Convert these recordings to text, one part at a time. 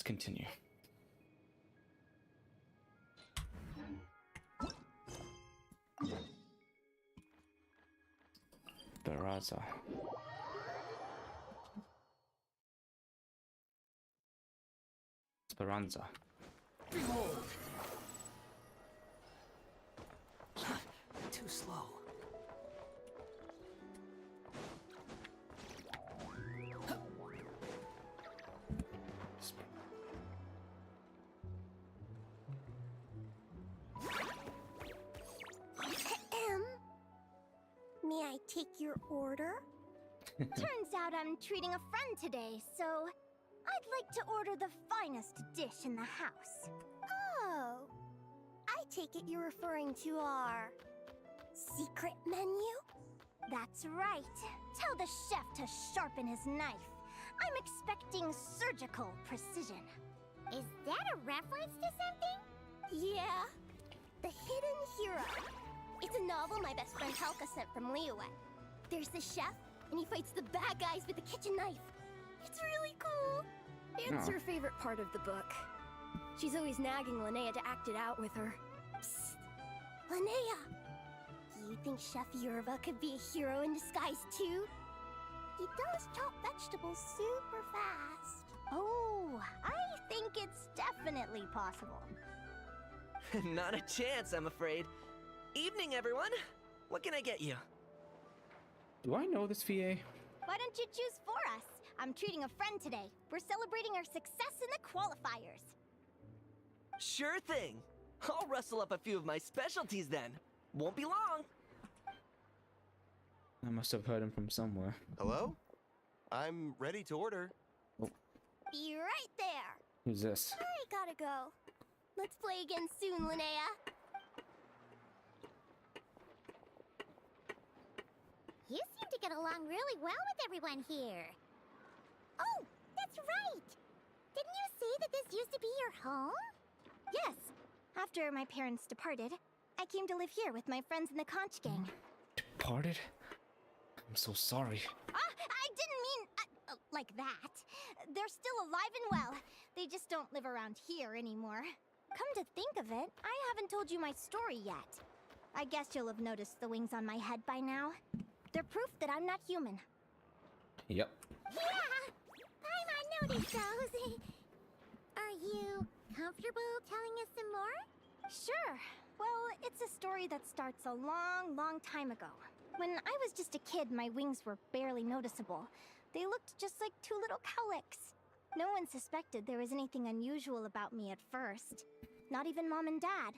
Let's continue. Baraza. Speranza. Too slow. May I take your order? Turns out I'm treating a friend today, so I'd like to order the finest dish in the house. Oh, I take it you're referring to our secret menu? That's right. Tell the chef to sharpen his knife. I'm expecting surgical precision. Is that a reference to something? Yeah. The Hidden Hero. It's a novel my best friend Halka sent from Linnea. There's the chef, and he fights the bad guys with a kitchen knife. It's really cool. It's her favorite part of the book. She's always nagging Linnea to act it out with her. Psst. Linnea! Do you think Chef Yerva could be a hero in disguise too? He does chop vegetables super fast. Oh, I think it's definitely possible. Not a chance, I'm afraid. Evening, everyone. What can I get you? Do I know this VA? Why don't you choose for us? I'm treating a friend today. We're celebrating our success in the qualifiers. Sure thing. I'll rustle up a few of my specialties then. Won't be long. I must have heard him from somewhere. Hello? I'm ready to order. Be right there. Who's this? I gotta go. Let's play again soon, Linnea. You seem to get along really well with everyone here. Oh, that's right! Didn't you say that this used to be your home? Yes. After my parents departed, I came to live here with my friends in the conch gang. Departed? I'm so sorry. I didn't mean like that. They're still alive and well. They just don't live around here anymore. Come to think of it, I haven't told you my story yet. I guess you'll have noticed the wings on my head by now. They're proof that I'm not human. Yep. Yeah! I noticed those. Are you comfortable telling us some more? Sure. Well, it's a story that starts a long, long time ago. When I was just a kid, my wings were barely noticeable. They looked just like two little cowlicks. No one suspected there was anything unusual about me at first. Not even Mom and Dad.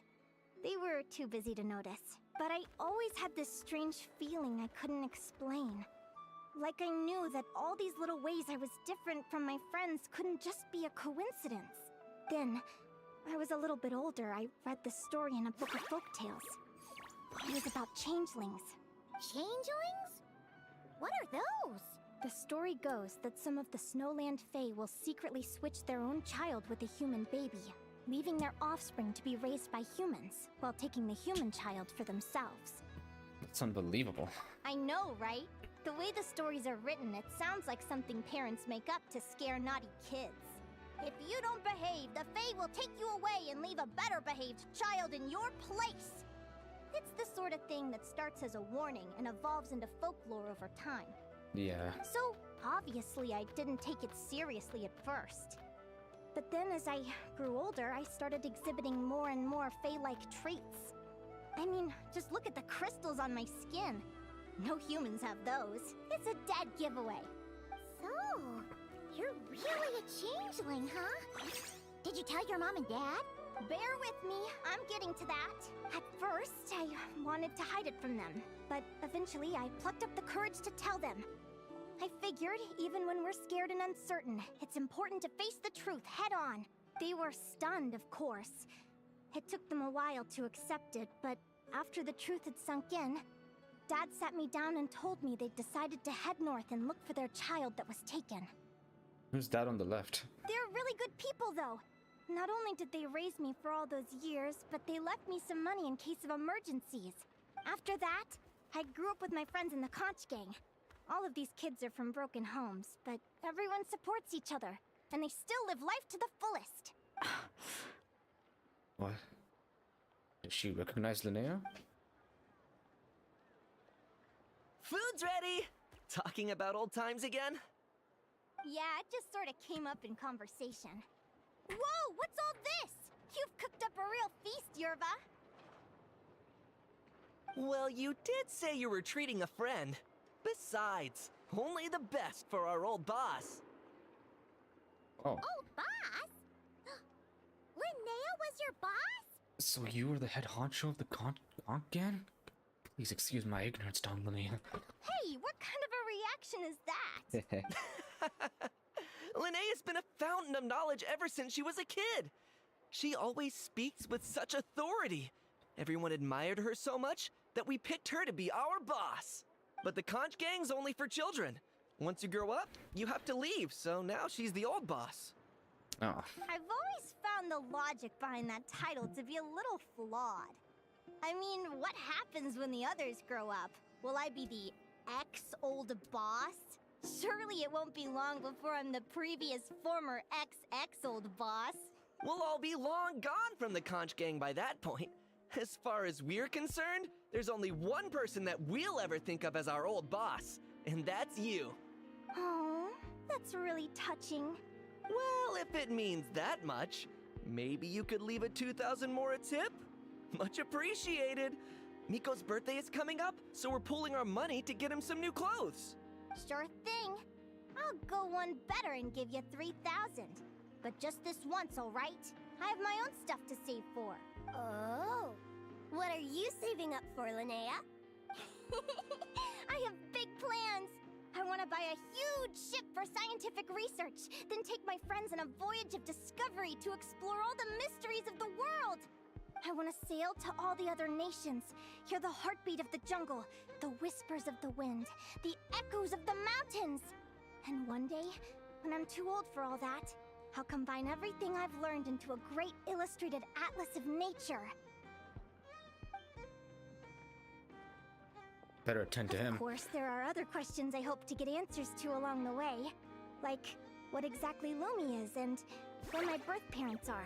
They were too busy to notice. But I always had this strange feeling I couldn't explain. Like I knew that all these little ways I was different from my friends couldn't just be a coincidence. Then, I was a little bit older, I read this story in a book of folktales. It was about changelings. Changelings? What are those? The story goes that some of the Snowland Fae will secretly switch their own child with a human baby, leaving their offspring to be raised by humans, while taking the human child for themselves. That's unbelievable. I know, right? The way the stories are written, it sounds like something parents make up to scare naughty kids. If you don't behave, the Fae will take you away and leave a better behaved child in your place! It's the sort of thing that starts as a warning and evolves into folklore over time. Yeah. So, obviously I didn't take it seriously at first. But then as I grew older, I started exhibiting more and more Fae-like traits. I mean, just look at the crystals on my skin. No humans have those. It's a dead giveaway. So, you're really a changeling, huh? Did you tell your mom and dad? Bear with me, I'm getting to that. At first, I wanted to hide it from them. But eventually, I plucked up the courage to tell them. I figured, even when we're scared and uncertain, it's important to face the truth head on. They were stunned, of course. It took them a while to accept it, but after the truth had sunk in, Dad sat me down and told me they'd decided to head north and look for their child that was taken. Who's that on the left? They're really good people, though. Not only did they raise me for all those years, but they left me some money in case of emergencies. After that, I grew up with my friends in the conch gang. All of these kids are from broken homes, but everyone supports each other. and they still live life to the fullest. What? Does she recognize Linnea? Food's ready! Talking about old times again? Yeah, it just sort of came up in conversation. Whoa, what's all this? You've cooked up a real feast, Yerba. Well, you did say you were treating a friend. Besides, only the best for our old boss. Oh, Old boss? Linnea was your boss? so you were the head honcho of the Conch Gang? Please excuse my ignorance, Don Linnea. Hey, what kind of a reaction is that? Linnea's been a fountain of knowledge ever since she was a kid. She always speaks with such authority. Everyone admired her so much that we picked her to be our boss. But the Conch Gang's only for children. Once you grow up, you have to leave, so now she's the old boss. Oh, I've always found the logic behind that title to be a little flawed. I mean, what happens when the others grow up? Will I be the ex-old boss? Surely it won't be long before I'm the previous former ex-old boss. We'll all be long gone from the Conch Gang by that point. As far as we're concerned, there's only one person that we'll ever think of as our old boss, and that's you. Oh, that's really touching. Well, if it means that much, maybe you could leave a 2,000 more a tip? Much appreciated. Miko's birthday is coming up, so we're pooling our money to get him some new clothes. Sure thing. I'll go one better and give you 3,000. But just this once, all right? I have my own stuff to save for. Oh. What are you saving up for, Linnea? I have big plans. I want to buy a huge ship for scientific research, then take my friends on a voyage of discovery to explore all the mysteries of the world. I want to sail to all the other nations, hear the heartbeat of the jungle, the whispers of the wind, the echoes of the mountains. And one day, when I'm too old for all that, I'll combine everything I've learned into a great illustrated atlas of nature. better attend to him. Of course, there are other questions I hope to get answers to along the way. Like, what exactly Lumi is and where my birth parents are.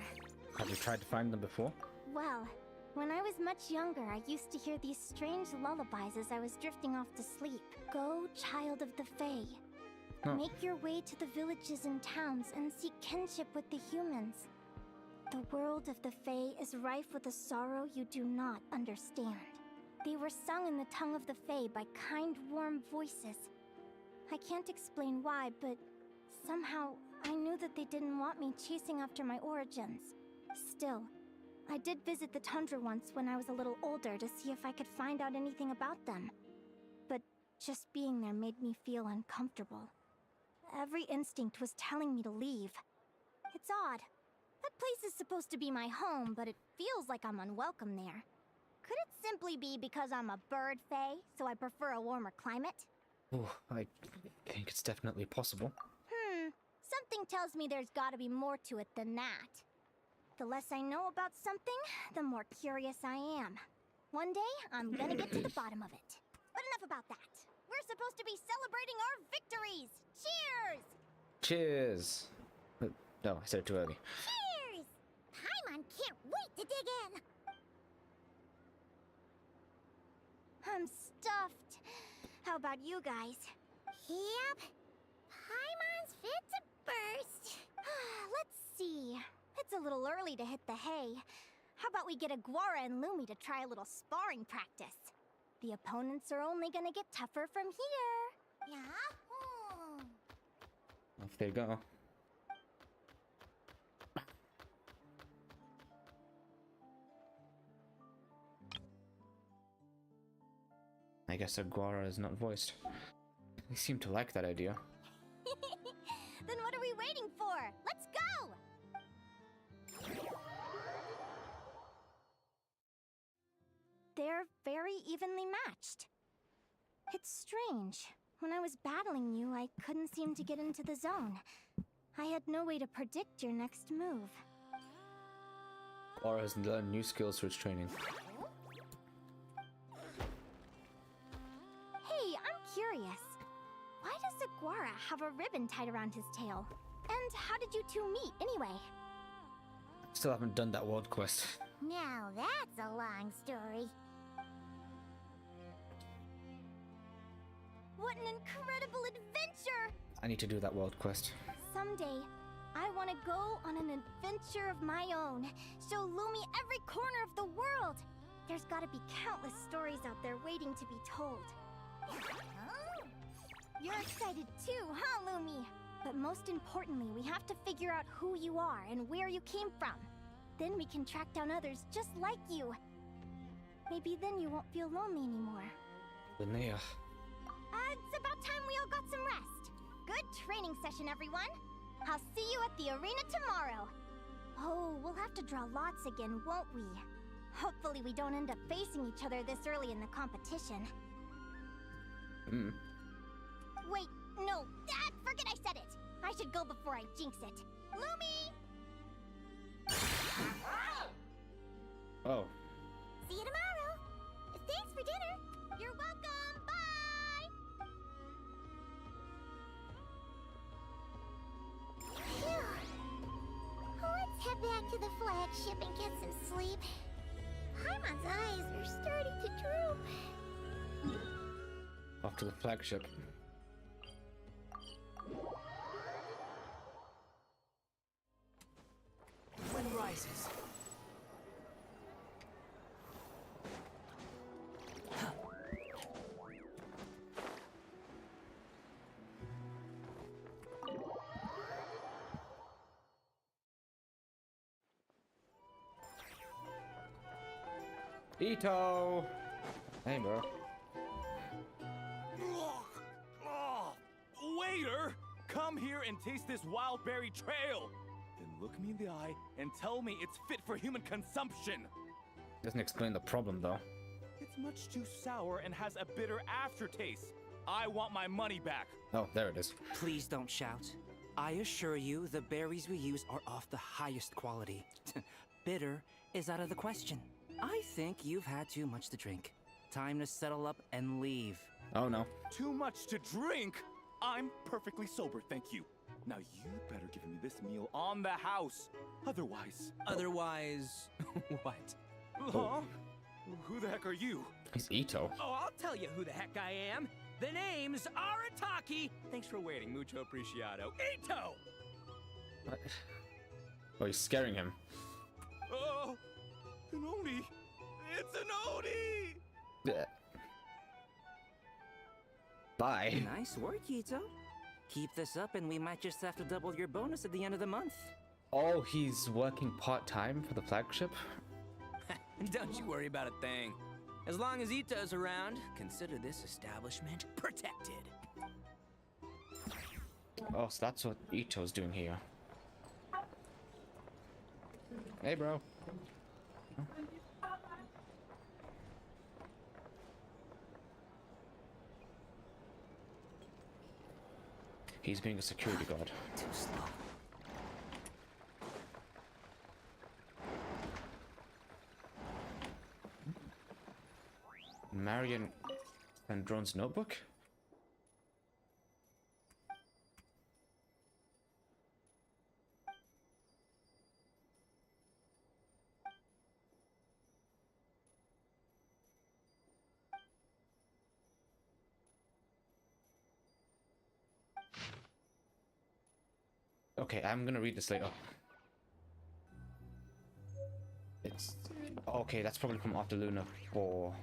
Have you tried to find them before? Well, when I was much younger, I used to hear these strange lullabies as I was drifting off to sleep. Go, child of the Fae. Oh. Make your way to the villages and towns and seek kinship with the humans. The world of the Fae is rife with a sorrow you do not understand. They were sung in the tongue of the Fae by kind, warm voices. I can't explain why, but somehow I knew that they didn't want me chasing after my origins. Still, I did visit the tundra once when I was a little older to see if I could find out anything about them. But just being there made me feel uncomfortable. Every instinct was telling me to leave. It's odd. That place is supposed to be my home, but it feels like I'm unwelcome there. Could it simply be because I'm a bird fae, so I prefer a warmer climate? Oh, I think it's definitely possible. Something tells me there's gotta be more to it than that. The less I know about something, the more curious I am. One day, I'm gonna get to the bottom of it. But enough about that. We're supposed to be celebrating our victories! Cheers! Cheers! No, I said it too early. Cheers! Paimon can't wait to dig in! I'm stuffed. How about you guys? Yep. Paimon's fit to burst. Let's see. It's a little early to hit the hay. How about we get Aguara and Lumi to try a little sparring practice? The opponents are only gonna get tougher from here. Yahoo! Off they go. I guess Aguara is not voiced. They seem to like that idea. Then what are we waiting for? Let's go! They're very evenly matched. It's strange. When I was battling you, I couldn't seem to get into the zone. I had no way to predict your next move. Aguara has learned new skills through its training. Hey, I'm curious. Why does Aguara have a ribbon tied around his tail? And how did you two meet, anyway? Still haven't done that world quest. Now that's a long story. What an incredible adventure! I need to do that world quest. Someday, I want to go on an adventure of my own. Show Lumi every corner of the world. There's gotta be countless stories out there waiting to be told. You're excited too, huh, Lumi? But most importantly, we have to figure out who you are and where you came from. Then we can track down others just like you. Maybe then you won't feel lonely anymore. Linnea. It's about time we all got some rest. Good training session, everyone. I'll see you at the arena tomorrow. Oh, we'll have to draw lots again, won't we? Hopefully we don't end up facing each other this early in the competition. Wait, no, forget I said it. I should go before I jinx it. Lumi! Oh. See you tomorrow. Thanks for dinner. You're welcome. Bye. Phew. Let's head back to the flagship and get some sleep. Paimon's eyes are starting to droop. Off to the flagship. Wind rises. Ito! Hey, bro. Waiter! Come here and taste this wild berry trail! Then look me in the eye and tell me it's fit for human consumption! Doesn't explain the problem, though. It's much too sour and has a bitter aftertaste. I want my money back! Oh, there it is. Please don't shout. I assure you, the berries we use are of the highest quality. Bitter is out of the question. I think you've had too much to drink. Time to settle up and leave. Oh, no. Too much to drink? I'm perfectly sober, thank you. Now you better give me this meal on the house. Otherwise... Otherwise, what? Huh? Who the heck are you? He's Ito. Oh, I'll tell you who the heck I am. The name's Arataki. Thanks for waiting, mucho apreciado. Ito! What? Oh, he's scaring him. Oh, an Oni! It's an Oni! Yeah. Bye. Nice work, Ito. Keep this up and we might just have to double your bonus at the end of the month. Oh, he's working part-time for the flagship? Don't you worry about a thing. As long as Ito's around, consider this establishment protected. Oh, so that's what Ito's doing here. Hey, bro. He's being a security guard. Too slow. Marion and Drone's notebook? Okay, I'm gonna read this later. It's... Okay, that's probably from after Luna 4.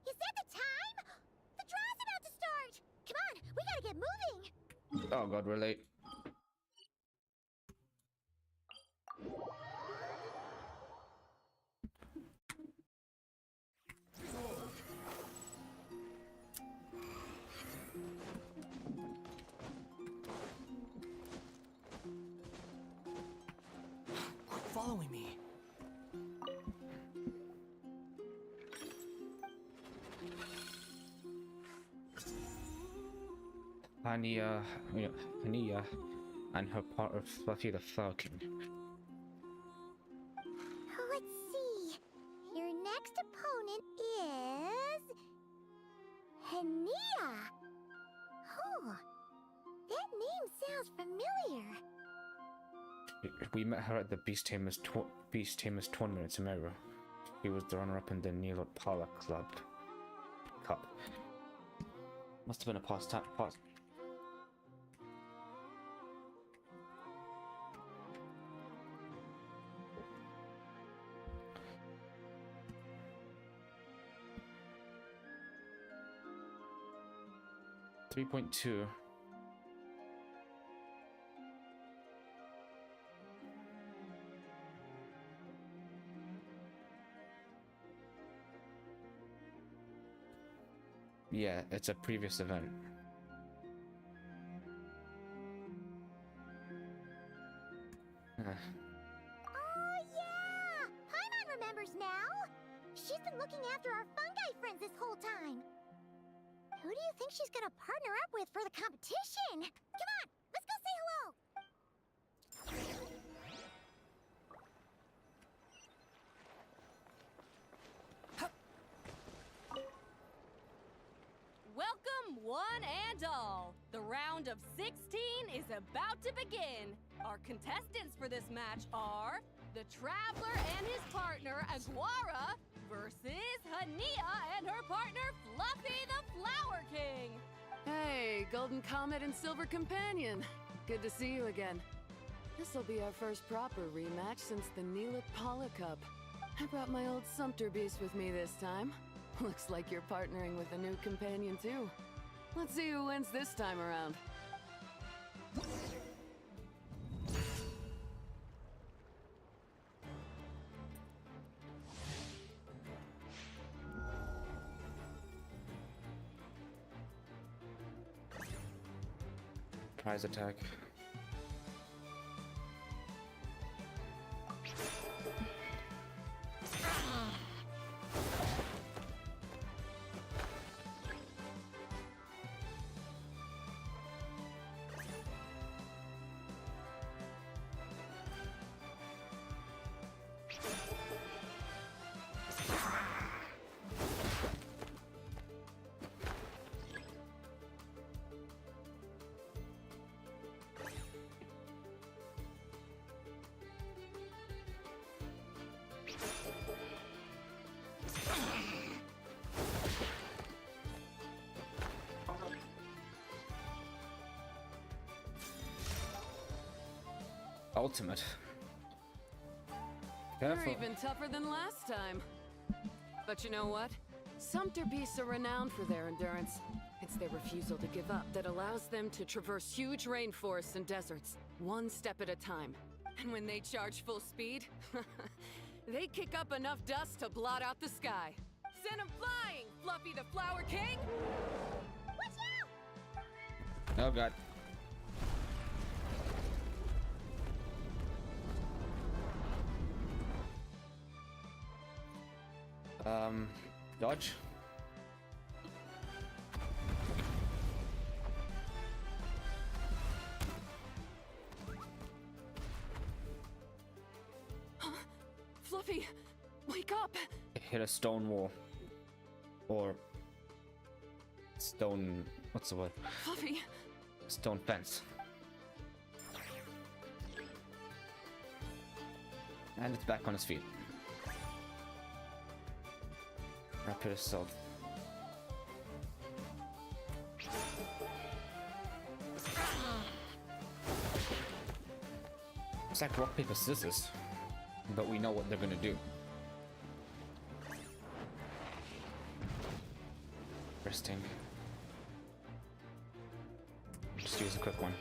Is that the time? The draw's about to start! Come on, we gotta get moving! Oh god, we're late. Quit following me. Hania and her partner Fluffy the Falcon. Let's see. opponent is... Linnea. Oh, that name sounds familiar. We met her at the Beast Tamers tournament in Sumeru. He was the runner-up in the Nilot Pala Cup. Must have been a past. 3.2. Yeah, it's a previous event. Oh, yeah! Paimon remembers now! She's been looking after our fungi friends this whole time. Who do you think she's gonna partner up with for the competition? Come on, let's go say hello! Welcome, one and all. The round of 16 is about to begin. Our contestants for this match are the Traveler and his partner, Aguara, versus Linnea and her partner, Fluffy the Flower King. Hey, Golden Comet and Silver Companion. Good to see you again. This'll be our first proper rematch since the Nilot Pala Cup. I brought my old Sumpter Beast with me this time. Looks like you're partnering with a new companion too. Let's see who wins this time around. Prize attack. Ultimate. Careful. You're even tougher than last time. But you know what? Sumpter beasts are renowned for their endurance. It's their refusal to give up that allows them to traverse huge rainforests and deserts, one step at a time. And when they charge full speed, they kick up enough dust to blot out the sky. Send them flying, Fluffy the Flower King! Watch out! Oh god. Dodge. Fluffy, wake up! Hit a stone wall. Or stone, what's the word? Fluffy! Stone fence. And it's back on its feet. Rapid assault. It's like rock, paper, scissors. But we know what they're gonna do. Resting. Just use a quick one.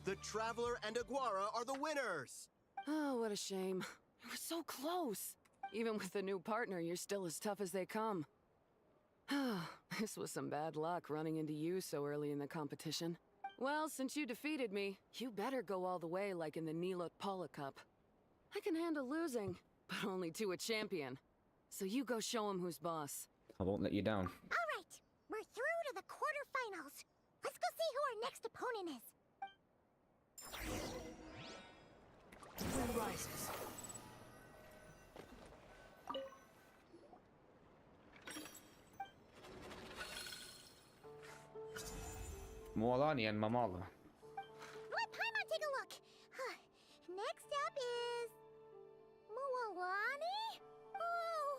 The Traveler and Aguara are the winners! Oh, what a shame. You were so close. Even with a new partner, you're still as tough as they come. This was some bad luck running into you so early in the competition. Well, since you defeated me, you better go all the way like in the Nilot Pala Cup. I can handle losing, but only to a champion. So you go show him who's boss. I won't let you down. All right, we're through to the quarterfinals. Let's go see who our next opponent is. Moon rises. Mualani and Mamala. Let Paimon take a look. Next up is... Mualani? Oh,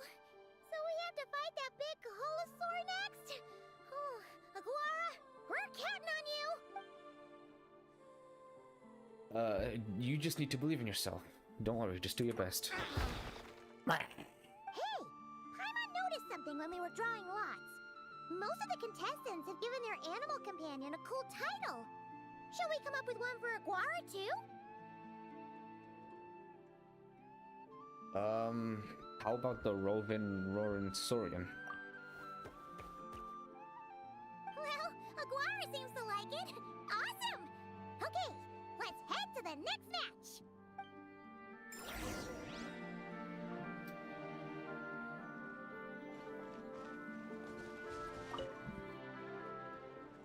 so we have to fight that big Holosaur next? Oh, Aguara, we're counting on you. You just need to believe in yourself. Don't worry, just do your best. Hey, Paimon noticed something when we were drawing lots. Most of the contestants have given their animal companion a cool title. Shall we come up with one for Aguara too? How about the Rorin Saurian? Well, Aguara seems to like it. Awesome! Okay, let's head to the next match.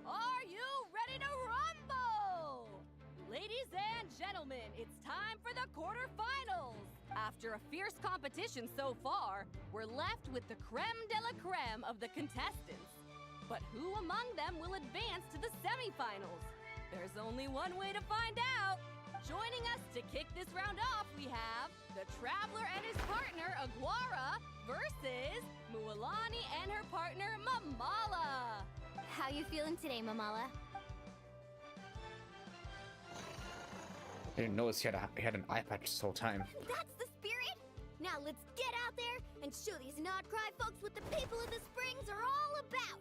Are you ready to rumble? Ladies and gentlemen, it's time for the quarterfinals. After a fierce competition so far, we're left with the creme de la creme of the contestants. But who among them will advance to the semifinals? There's only one way to find out. Joining us to kick this round off, we have the Traveler and his partner, Aguara, versus Mualani and her partner, Mamala. How you feeling today, Mamala? I didn't notice he had an eye patch this whole time. That's the spirit! Now let's get out there and show these Nodcry folks what the people of the Springs are all about!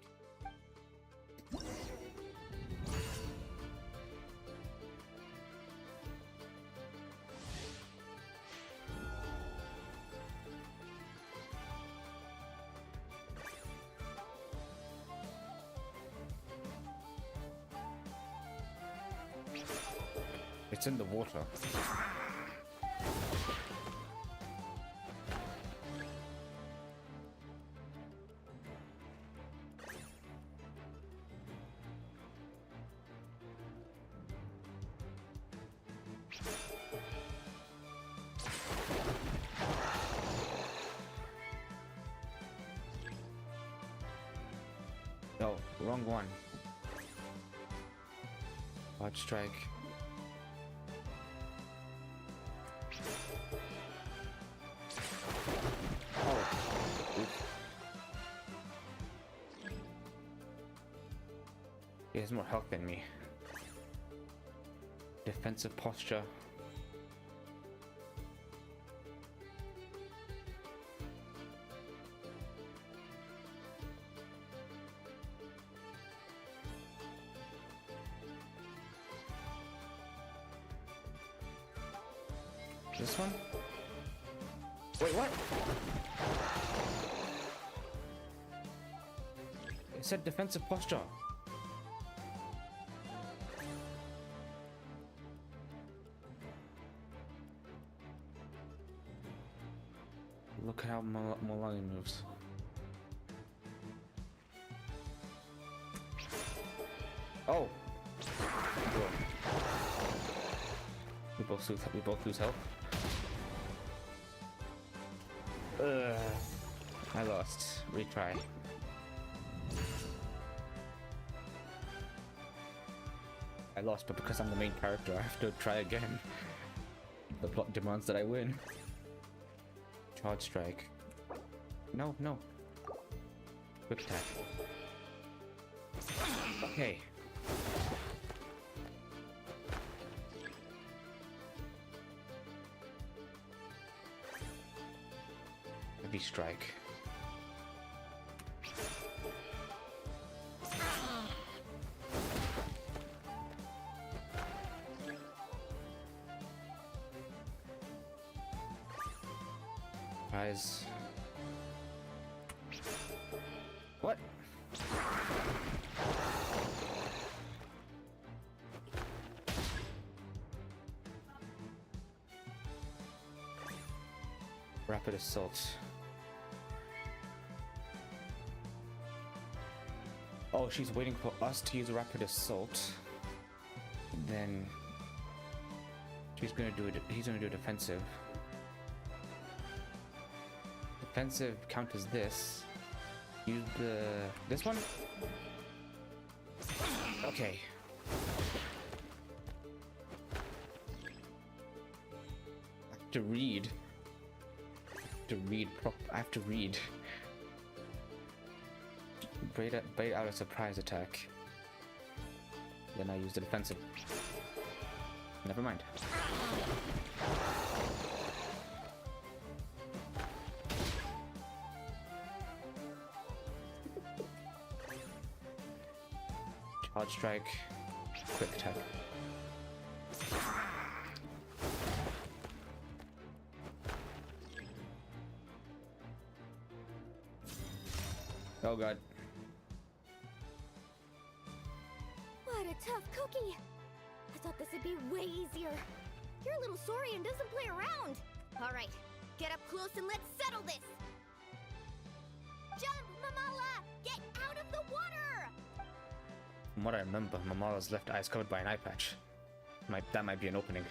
It's in the water. No, wrong one. Hard strike. He has more health than me. Defensive posture. This one? Wait, what? It said defensive posture. Look at how Malani moves. Oh! Whoa. We both lose health. I lost. Retry. I lost, but because I'm the main character, I have to try again. The plot demands that I win. Charge strike. No, no. Quick attack. Okay. Heavy strike. Guys. What? Rapid assault. Oh, she's waiting for us to use rapid assault. Then he's gonna do defensive. Defensive count as this. Use this one? Okay. I have to read. I have to read. Bait out a surprise attack. Then I use the defensive. Never mind. Charge strike. Quick attack. Oh god. What a tough cookie! I thought this would be way easier. Your little Saurian doesn't play around. All right, get up close and let's settle this. Jump, Mamala! Get out of the water! From what I remember, Mamala's left eye is covered by an eye patch. That might be an opening.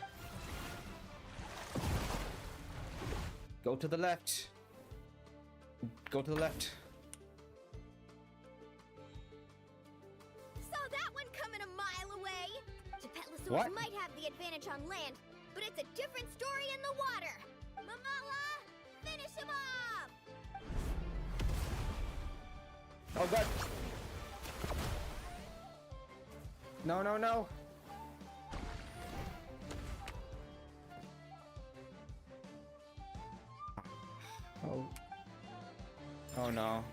Go to the left. Go to the left. Saw that one coming a mile away. Gepetlosaurus What? might have the advantage on land, but it's a different story in the water. Mamala, finish him off! Oh god. No, no, no. Oh. Oh no.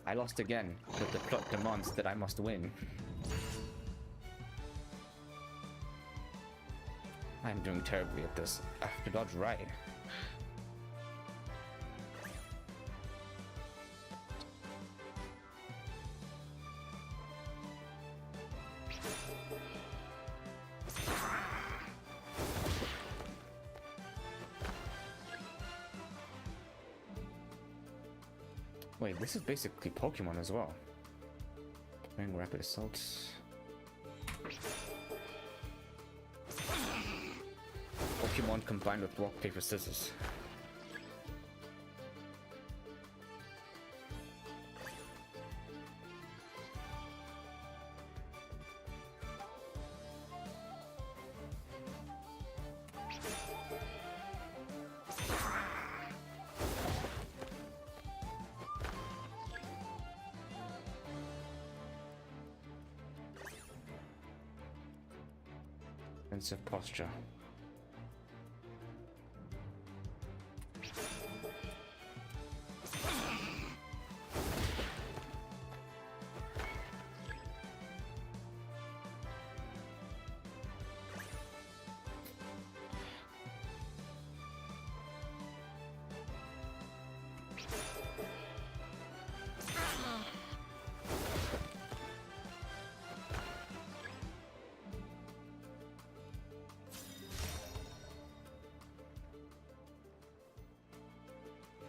I lost again, but the plot demands that I must win. I'm doing terribly at this. I have to dodge right. Wait, this is basically Pokemon as well. Playing rapid assaults. Pokemon combined with rock, paper, scissors. Defensive posture.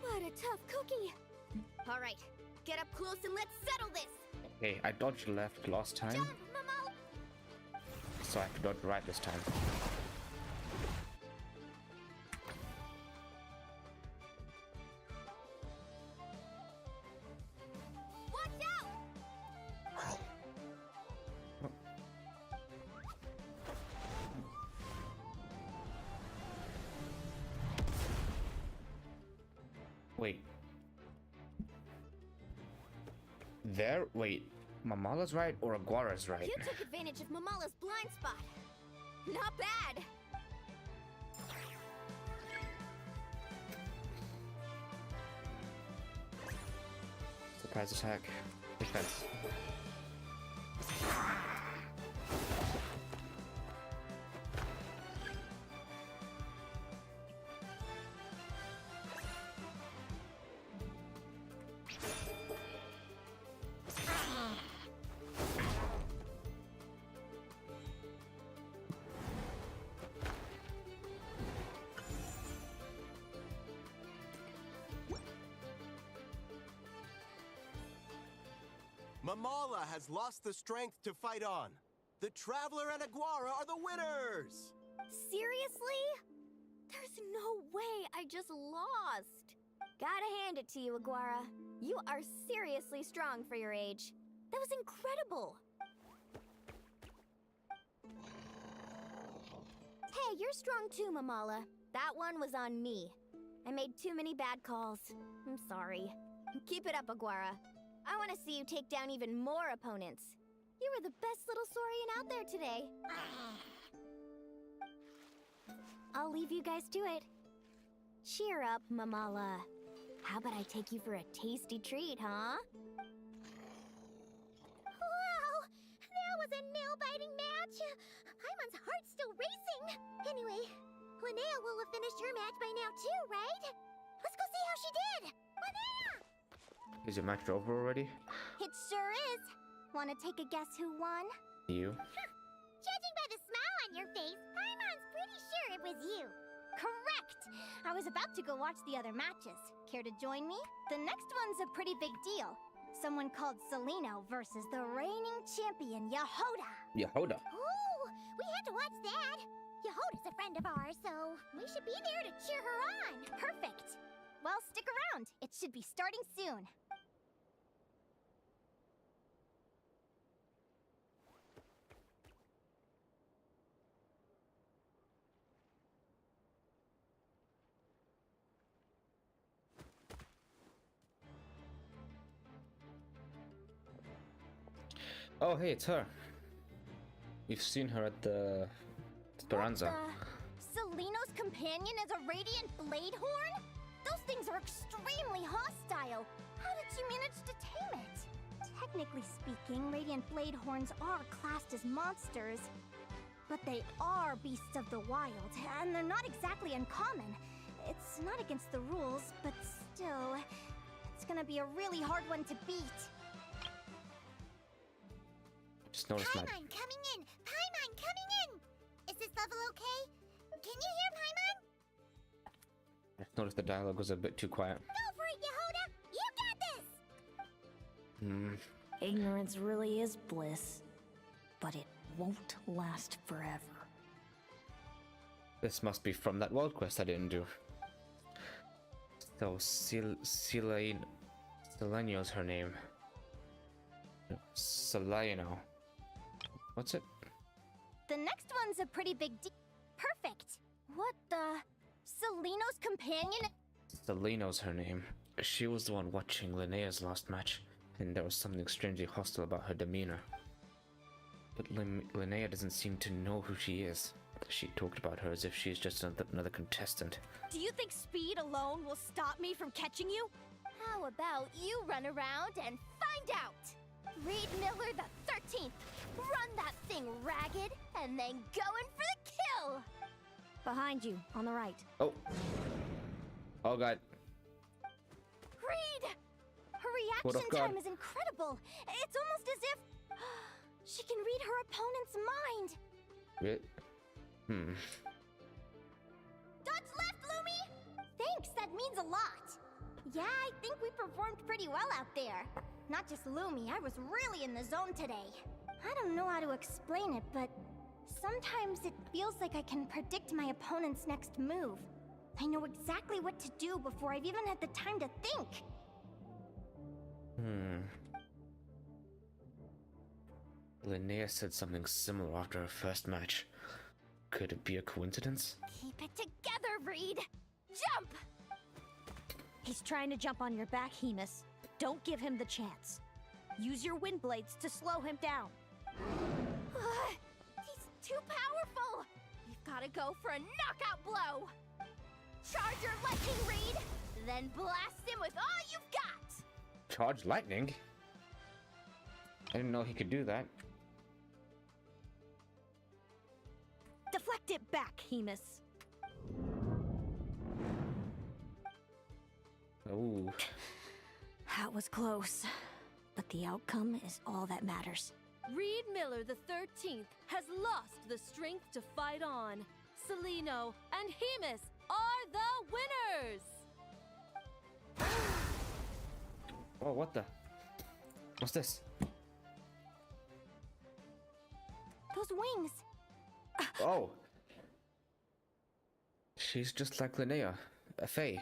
What a tough cookie. All right, get up close and let's settle this. Okay, I dodged left last time, Jump, Mamala! so I have to dodge right this time. Watch out! Wait. There? Wait. Mamala's right or Aguara's right? You took advantage of Mamala's blind spot. Not bad. Surprise attack. Defense. Mamala has lost the strength to fight on. The Traveler and Aguara are the winners! Seriously? There's no way I just lost. Gotta hand it to you, Aguara. You are seriously strong for your age. That was incredible. Hey, you're strong too, Mamala. That one was on me. I made too many bad calls. I'm sorry. Keep it up, Aguara. I want to see you take down even more opponents. You were the best little Saurian out there today. I'll leave you guys to it. Cheer up, Mamala. How about I take you for a tasty treat, huh? Wow! That was a nail-biting match! Paimon's heart's still racing! Anyway, Linnea will have finished her match by now too, right? Let's go see how she did! Linnea! Is your match over already? It sure is. Wanna take a guess who won? You? Judging by the smile on your face, Paimon's pretty sure it was you. Correct! I was about to go watch the other matches. Care to join me? The next one's a pretty big deal. Someone called Celino versus the reigning champion, Yehoda. Yehoda. Ooh, we had to watch that. Yehoda's a friend of ours, so we should be there to cheer her on. Perfect. Well, stick around. It should be starting soon. Oh, hey, it's her. We've seen her at the Speranza. Celino's companion is a radiant blade horn? Those things are extremely hostile. How did you manage to tame it? Technically speaking, radiant blade horns are classed as monsters, but they are beasts of the wild, and they're not exactly uncommon. It's not against the rules, but still, it's gonna be a really hard one to beat. Just noticed that. Paimon coming in! Paimon coming in! Is this level okay? Can you hear Paimon? I noticed the dialogue was a bit too quiet. Go for it, Yehoda! You got this! Ignorance really is bliss, but it won't last forever. This must be from that world quest I didn't do. So, Seleno's her name. Seleno. What's it? The next one's a pretty big deal. Perfect. What the? Celino's companion? Seleno's her name. She was the one watching Linnea's last match, and there was something strangely hostile about her demeanor. But Linnea doesn't seem to know who she is. She talked about her as if she's just another contestant. Do you think speed alone will stop me from catching you? How about you run around and find out? Reed Miller the 13th. Run that thing ragged, and then go in for the kill! Behind you, on the right. Oh. Oh god. Reed! Her What reaction of God? time is incredible. It's almost as if she can read her opponent's mind. Dodge left, Lumi! Thanks, that means a lot. Yeah, I think we performed pretty well out there. Not just Lumi, I was really in the zone today. I don't know how to explain it, but sometimes it feels like I can predict my opponent's next move. I know exactly what to do before I've even had the time to think. Linnea said something similar after her first match. Could it be a coincidence? Keep it together, Reed! Jump! He's trying to jump on your back, Hemus. Don't give him the chance. Use your wind blades to slow him down. He's too powerful! You've gotta go for a knockout blow! Charge your lightning, Reed! Then blast him with all you've got! Charge lightning? I didn't know he could do that. Deflect it back, Hemus. Ooh. That was close, but the outcome is all that matters. Reed Miller the 13th has lost the strength to fight on. Celino and Hemus are the winners! Oh, what the? What's this? Those wings. Oh. She's just like Linnea, a fae. Wait,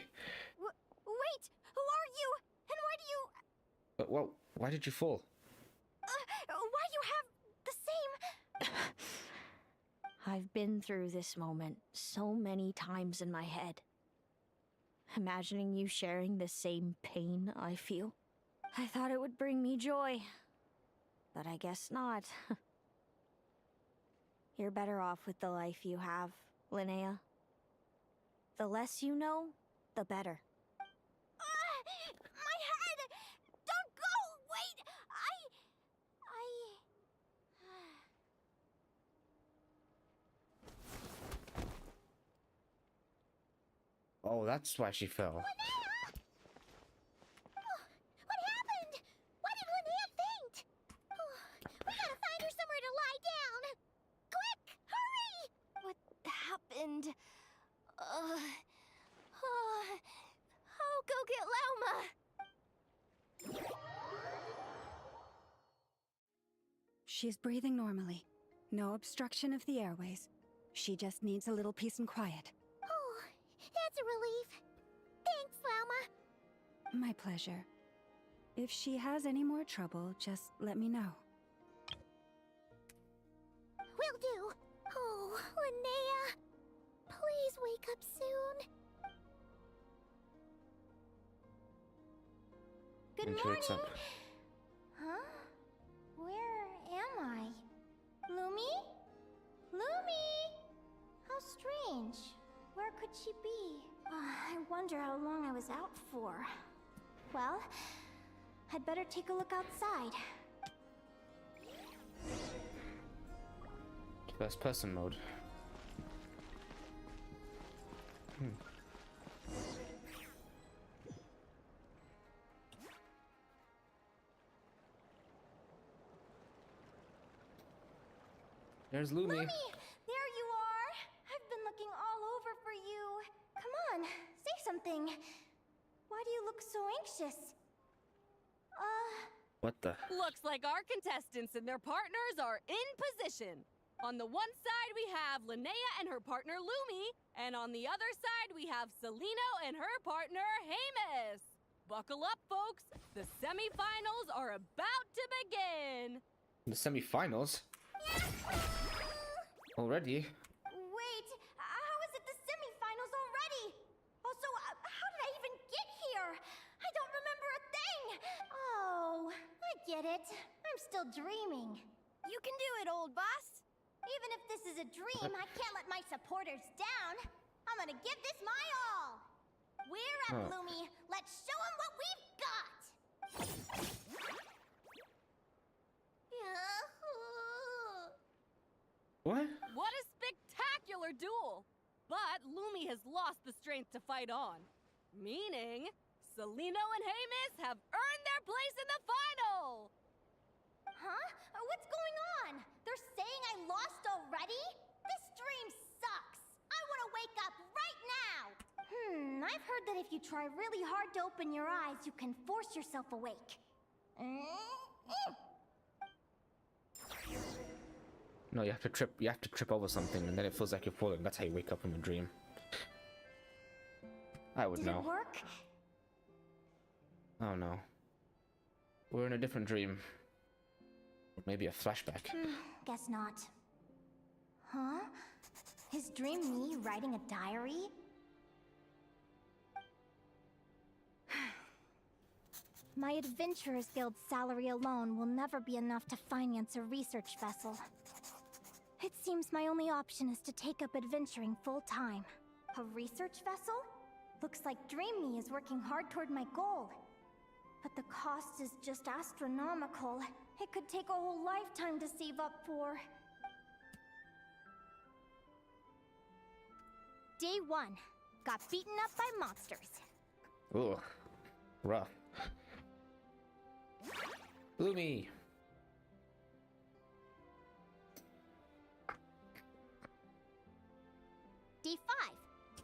who are you? And why do you... Well, why did you fall? why you have the same... I've been through this moment so many times in my head. Imagining you sharing the same pain I feel. I thought it would bring me joy. But I guess not. You're better off with the life you have, Linnea. The less you know, the better. My head! Don't go! Wait! Oh, that's why she fell. Linnea! Oh, what happened? Why did Linnea faint? Oh, we gotta find her somewhere to lie down. Quick, hurry! What happened? I'll go get Lauma. She's breathing normally. No obstruction of the airways. She just needs a little peace and quiet. Oh, that's a relief. Thanks, Lauma. My pleasure. If she has any more trouble, just let me know. Will do. Oh, Linnea. Please wake up soon. Good When she morning! wakes up. Huh? Where am I? Lumi? Lumi! How strange. Where could she be? I wonder how long I was out for. Well, I'd better take a look outside. First person mode. There's Lumi. Lumi! There you are! I've been looking all over for you. Come on, say something. Why do you look so anxious? What the? Looks like our contestants and their partners are in position. On the one side, we have Linnea and her partner Lumi, and on the other side, we have Celino and her partner Hamus. Buckle up, folks. The semifinals are about to begin. The semifinals? Already? Wait, how is it the semifinals already? Also, how did I even get here? I don't remember a thing! Oh, I get it. I'm still dreaming. You can do it, old boss. Even if this is a dream, I can't let my supporters down. I'm gonna give this my all. We're up, Lumi. Let's show them what we've got. What? What a spectacular duel! But Lumi has lost the strength to fight on. Meaning, Celino and Hamus have earned their place in the final! Huh? What's going on? They're saying I lost already? This dream sucks. I want to wake up right now. I've heard that if you try really hard to open your eyes, you can force yourself awake. No, you have to trip over something and then it feels like you're falling. That's how you wake up from a dream. I would Did know. it work? Oh no. We're in a different dream. Or maybe a flashback. Guess not. Huh? Is dream me writing a diary? My Adventurers Guild salary alone will never be enough to finance a research vessel. It seems my only option is to take up adventuring full-time. A research vessel? Looks like Dream Me is working hard toward my goal. But the cost is just astronomical. It could take a whole lifetime to save up for. Day 1. Got beaten up by monsters. Ugh. Rough. Lumi! Day 5.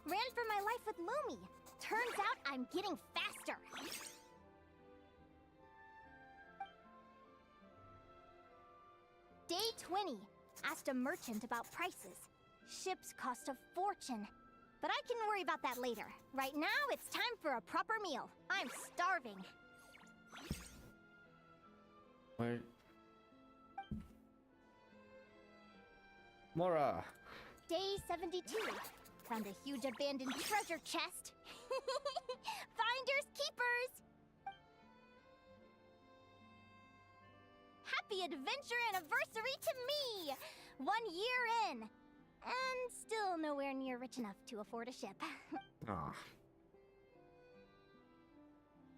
Ran for my life with Lumi. Turns out I'm getting faster. Day 20. Asked a merchant about prices. Ships cost a fortune. But I can worry about that later. Right now, it's time for a proper meal. I'm starving. Where? Mora! Day 72. Found a huge abandoned treasure chest. Finders keepers! Happy adventure anniversary to me! 1 year in. And still nowhere near rich enough to afford a ship. Aw.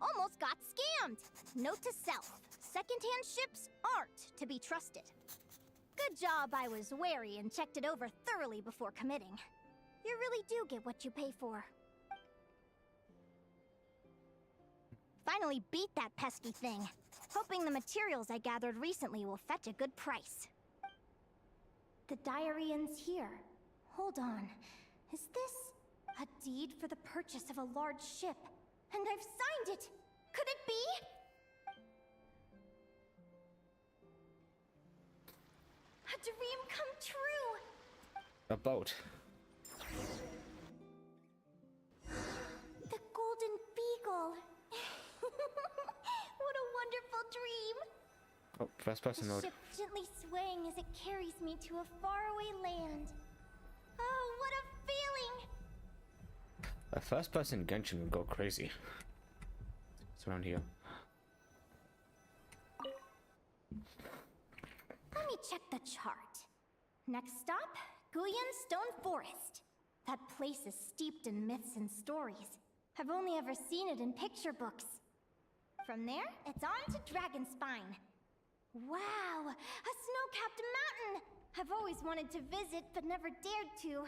Almost got scammed! Note to self. Secondhand ships aren't to be trusted. Good job I was wary and checked it over thoroughly before committing. You really do get what you pay for. Finally beat that pesky thing. Hoping the materials I gathered recently will fetch a good price. The diary ends here. Hold on. Is this a deed for the purchase of a large ship? And I've signed it! Could it be? A dream come true! A boat. The Golden Beagle! What a wonderful dream! Oh, first person The mode. ship gently swaying as it carries me to a faraway land. Oh, what a feeling! A first person Genshin would go crazy. It's around here. Let me check the chart. Next stop, Guyan Stone Forest. That place is steeped in myths and stories. I've only ever seen it in picture books. From there, it's on to Dragonspine. Wow, a snow-capped mountain! I've always wanted to visit, but never dared to.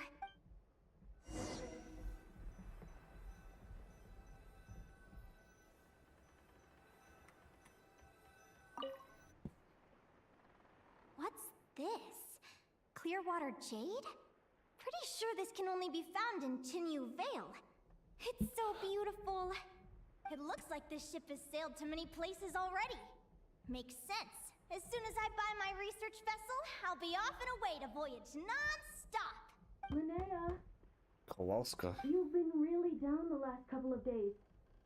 What's this? Clearwater jade? Pretty sure this can only be found in Chinyu Vale. It's so beautiful. It looks like this ship has sailed to many places already. Makes sense. As soon as I buy my research vessel, I'll be off and away to voyage non-stop. Linnea, Kowalska. you've been really down the last couple of days.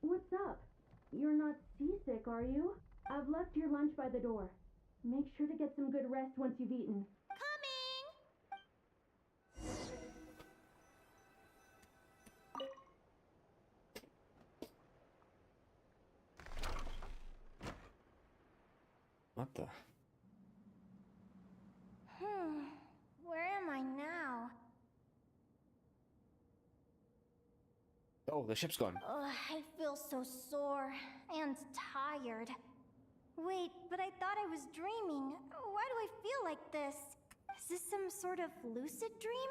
What's up? You're not seasick, are you? I've left your lunch by the door. Make sure to get some good rest once you've eaten. Coming! What the? Where am I now? Oh, the ship's gone. Ugh, I feel so sore and tired. Wait, but I thought I was dreaming. Why do I feel like this? Is this some sort of lucid dream?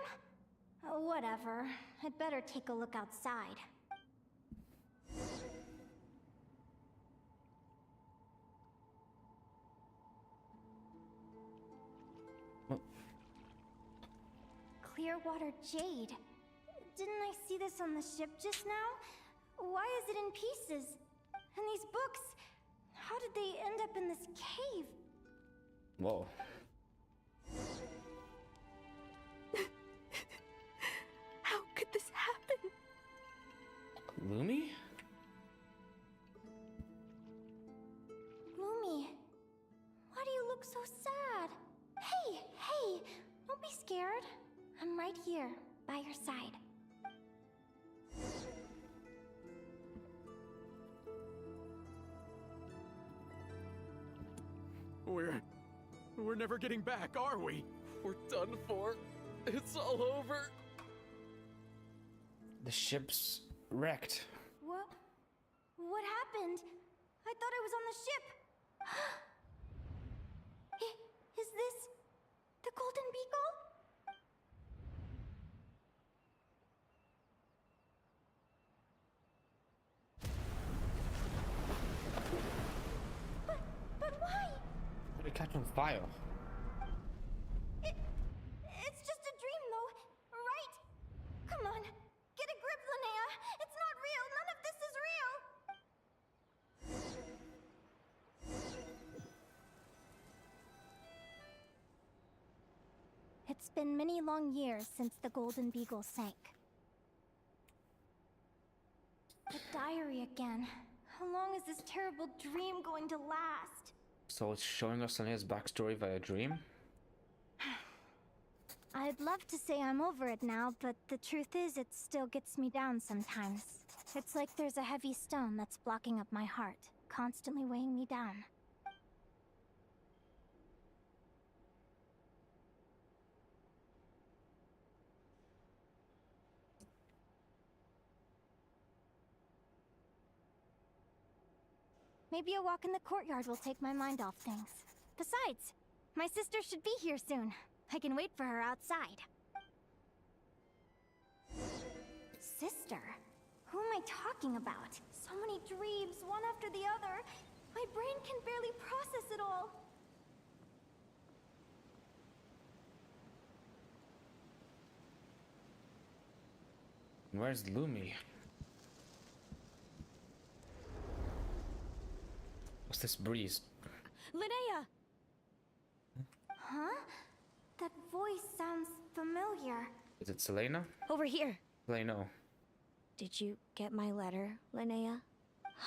Whatever. I'd better take a look outside. Clearwater jade. Didn't I see this on the ship just now? Why is it in pieces? And these books, how did they end up in this cave? Whoa. How could this happen? Lumi? Lumi, why do you look so sad? Hey, hey, don't be scared. I'm right here, by your side. We're never getting back, are we? We're done for. It's all over. The ship's wrecked. What? What happened? I thought I was on the ship. Is this the Golden Beagle? But why? Did it catch on fire? It's just a dream, though, right? Come on, get a grip, Linnea. It's not real. None of this is real. It's been many long years since the Golden Beagle sank. The diary again. How long is this terrible dream going to last? So it's showing us Linnea's backstory via dream? I'd love to say I'm over it now, but the truth is it still gets me down sometimes. It's like there's a heavy stone that's blocking up my heart, constantly weighing me down. Maybe a walk in the courtyard will take my mind off things. Besides, my sister should be here soon. I can wait for her outside. Sister? Who am I talking about? So many dreams, one after the other. My brain can barely process it all. Where's Lumi? What's this breeze? Linnea! Huh? That voice sounds familiar. Is it Selena? Over here. Selena. Did you get my letter, Linnea?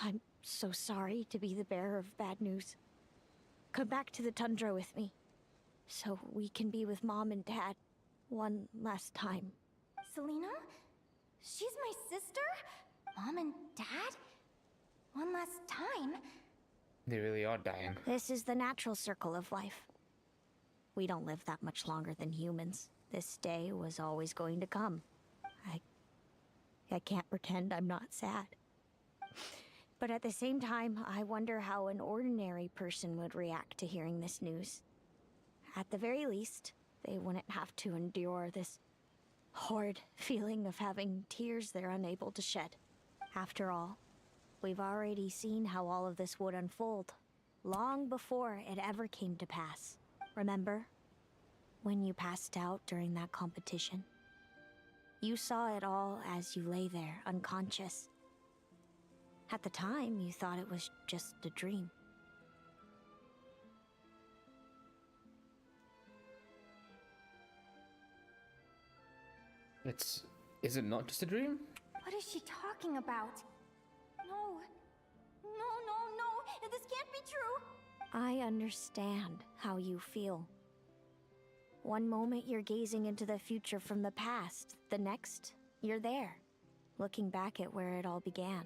I'm so sorry to be the bearer of bad news. Come back to the tundra with me, so we can be with Mom and Dad one last time. Selena? She's my sister? Mom and Dad? One last time? They really are dying. This is the natural circle of life. We don't live that much longer than humans. This day was always going to come. I can't pretend I'm not sad. But at the same time, I wonder how an ordinary person would react to hearing this news. At the very least, they wouldn't have to endure this horrid feeling of having tears they're unable to shed. After all, we've already seen how all of this would unfold, long before it ever came to pass. Remember? When you passed out during that competition? You saw it all as you lay there, unconscious. At the time, you thought it was just a dream. Is it not just a dream? What is she talking about? No. This can't be true. I understand how you feel. One moment you're gazing into the future from the past, the next, you're there, looking back at where it all began.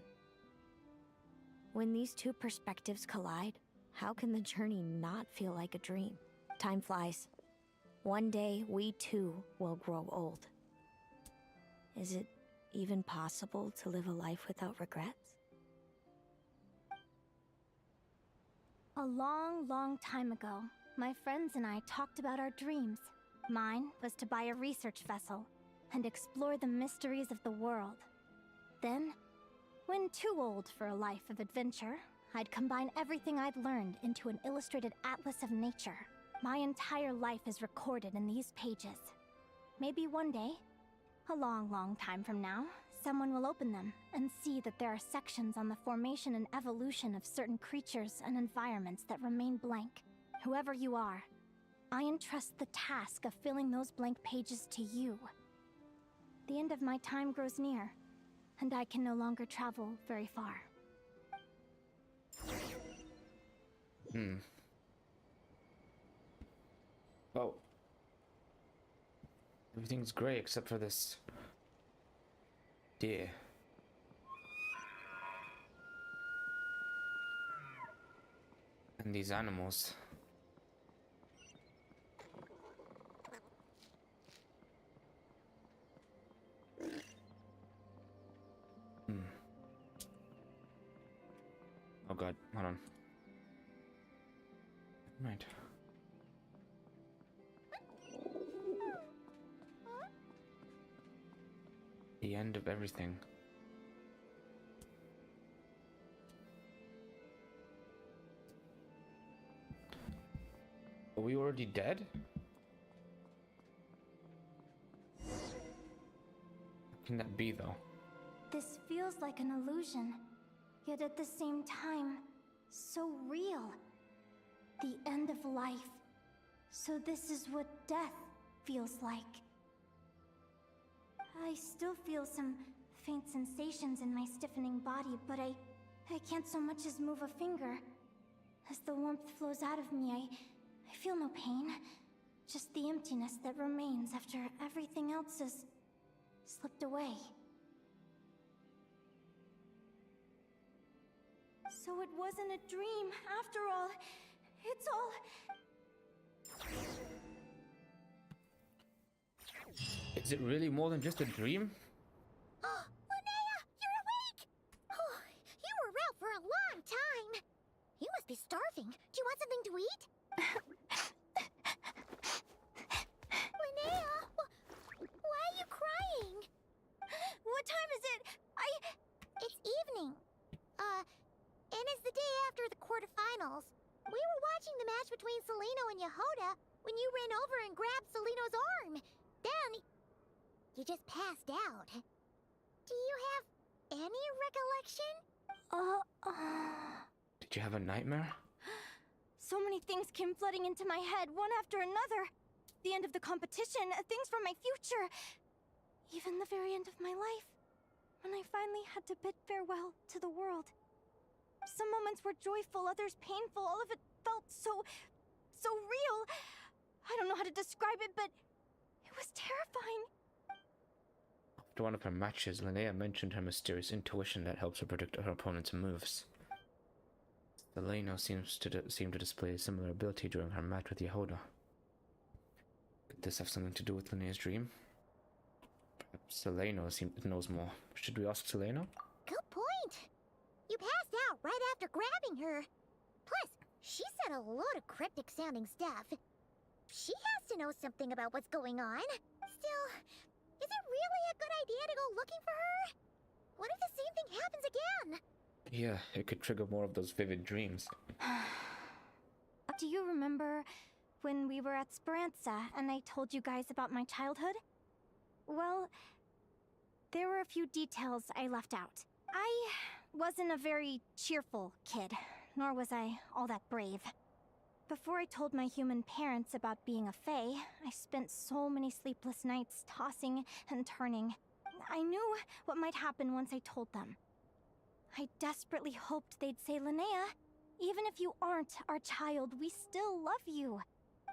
When these two perspectives collide, how can the journey not feel like a dream? Time flies. One day, we too will grow old. Is it even possible to live a life without regrets? A long, long time ago, my friends and I talked about our dreams. Mine was to buy a research vessel and explore the mysteries of the world. Then, when too old for a life of adventure, I'd combine everything I'd learned into an illustrated atlas of nature. My entire life is recorded in these pages. Maybe one day, a long, long time from now, someone will open them and see that there are sections on the formation and evolution of certain creatures and environments that remain blank. Whoever you are, I entrust the task of filling those blank pages to you. The end of my time grows near, and I can no longer travel very far. Oh. Everything's grey except for this deer. And these animals. Oh god, hold on. Right. The end of everything. Are we already dead? How can that be though? This feels like an illusion, yet at the same time, so real. The end of life. So this is what death feels like. I still feel some faint sensations in my stiffening body, but I can't so much as move a finger. As the warmth flows out of me, I feel no pain. Just the emptiness that remains after everything else has slipped away. So it wasn't a dream, after all. It's all... Is it really more than just a dream? Oh, Linnea, you're awake! Oh, you were out for a long time. You must be starving. Do you want something to eat? Linnea, why are you crying? What time is it? It's evening. And it's the day after the quarterfinals. We were watching the match between Seleno and Yehoda when you ran over and grabbed Seleno's arm. Then, you just passed out. Do you have any recollection? Did you have a nightmare? So many things came flooding into my head, one after another. The end of the competition, things from my future. Even the very end of my life. When I finally had to bid farewell to the world. Some moments were joyful, others painful. All of it felt so real. I don't know how to describe it, but it was terrifying. After one of her matches, Linnea mentioned her mysterious intuition that helps her predict her opponent's moves. Seleno seems to display a similar ability during her match with Yehoda. Could this have something to do with Linnea's dream? Perhaps Seleno knows more. Should we ask Seleno? Good point. You passed out right after grabbing her. Plus, she said a load of cryptic-sounding stuff. She has to know something about what's going on. Still, is it really a good idea to go looking for her? What if the same thing happens again? Yeah, it could trigger more of those vivid dreams. Do you remember when we were at Speranza and I told you guys about my childhood? Well, there were a few details I left out. I wasn't a very cheerful kid, nor was I all that brave. Before I told my human parents about being a fae, I spent so many sleepless nights tossing and turning. I knew what might happen once I told them. I desperately hoped they'd say, Linnea, even if you aren't our child, we still love you.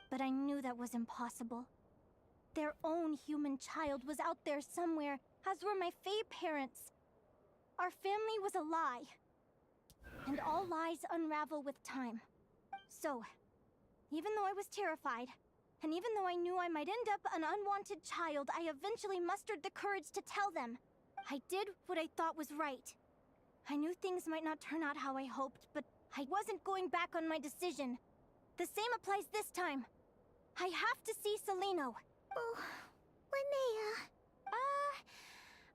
But I knew that was impossible. Their own human child was out there somewhere, as were my fae parents. Our family was a lie. And all lies unravel with time. So, even though I was terrified, and even though I knew I might end up an unwanted child, I eventually mustered the courage to tell them. I did what I thought was right. I knew things might not turn out how I hoped, but I wasn't going back on my decision. The same applies this time. I have to see Seleno. Oh, Linnea.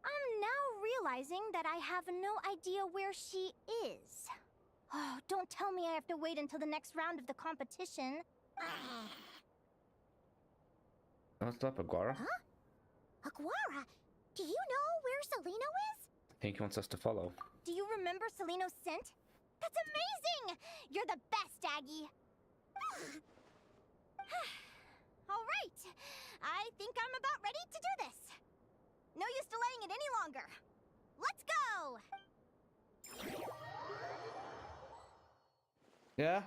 I'm now realizing that I have no idea where she is. Oh, don't tell me I have to wait until the next round of the competition. What's up, Aguara? Huh? Aguara, do you know where Seleno is? I think he wants us to follow. Do you remember Seleno's scent? That's amazing! You're the best, Aggie! Alright, I think I'm about ready to do this. No use delaying it any longer. Let's go! Yeah?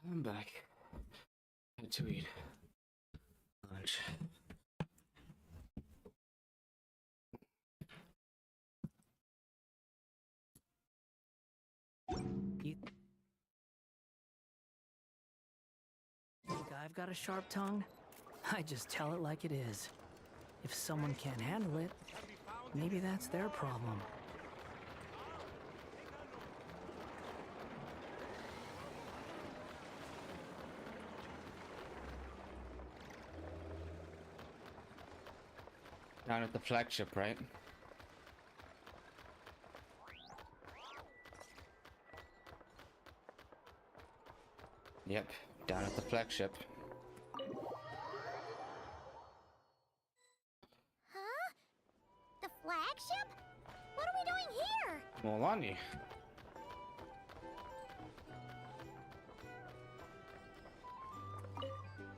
I'm back. Had to eat lunch. You think I've got a sharp tongue? I just tell it like it is. If someone can't handle it, maybe that's their problem. Down at the flagship, right? Yep, down at the flagship. Huh? The flagship? What are we doing here? Molani.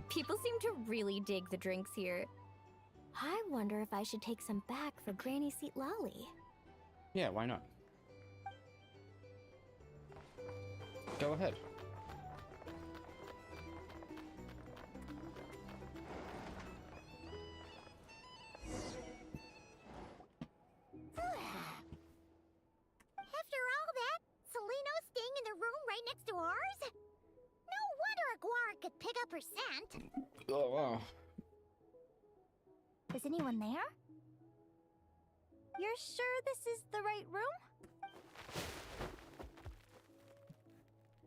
People seem to really dig the drinks here. I wonder if I should take some back for Granny Seat Lolly. Yeah, why not? Go ahead. After all that, Seleno's staying in the room right next to ours? No wonder Aguara could pick up her scent. Oh, wow. Is anyone there? You're sure this is the right room?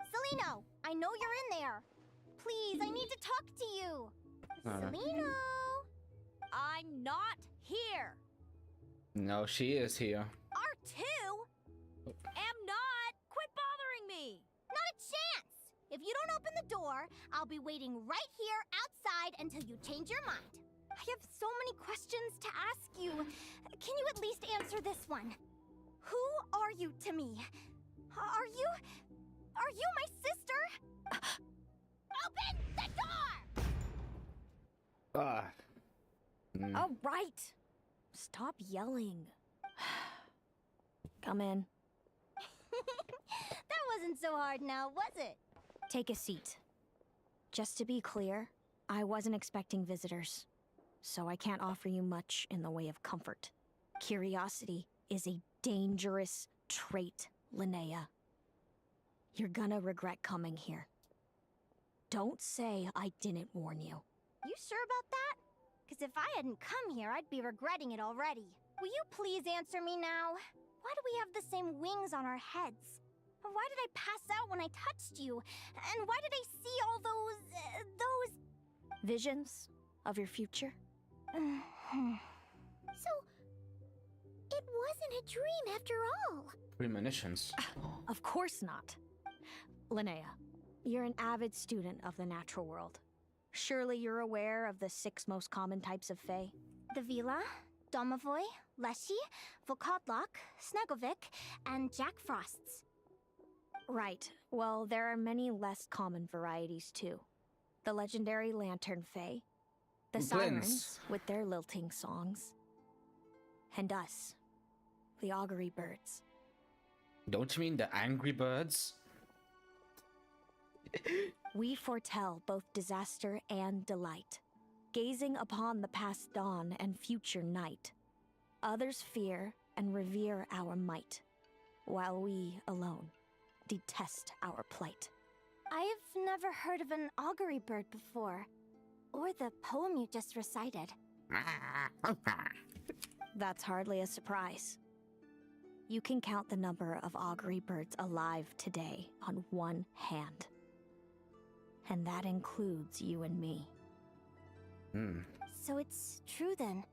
Seleno, I know you're in there. Please, I need to talk to you. Seleno! I'm not here. No, she is here. R2? Am not. Quit bothering me. Not a chance! If you don't open the door, I'll be waiting right here outside until you change your mind. I have so many questions to ask you. Can you at least answer this one? Who are you to me? Are you my sister? Open the door! All right. Stop yelling. Come in. That wasn't so hard now, was it? Take a seat. Just to be clear, I wasn't expecting visitors, so I can't offer you much in the way of comfort. Curiosity is a dangerous trait, Linnea. You're gonna regret coming here. Don't say I didn't warn you. You sure about that? Because if I hadn't come here, I'd be regretting it already. Will you please answer me now? Why do we have the same wings on our heads? Why did I pass out when I touched you? And why did I see all those Visions of your future? So, it wasn't a dream after all. Premonitions. Of course not. Linnea, you're an avid student of the natural world. Surely you're aware of the 6 most common types of Fae? The Vila, Domovoy, Leshy, Volkodlok, Snegovik, and Jack Frosts. Right. Well, there are many less common varieties too. The legendary Lantern Fae, the Sirens with their lilting songs, and us, the Augury Birds. Don't you mean the Angry Birds? We foretell both disaster and delight, gazing upon the past dawn and future night. Others fear and revere our might, while we alone detest our plight. I've never heard of an augury bird before, or the poem you just recited. That's hardly a surprise. You can count the number of augury birds alive today on one hand. And that includes you and me. So it's true then.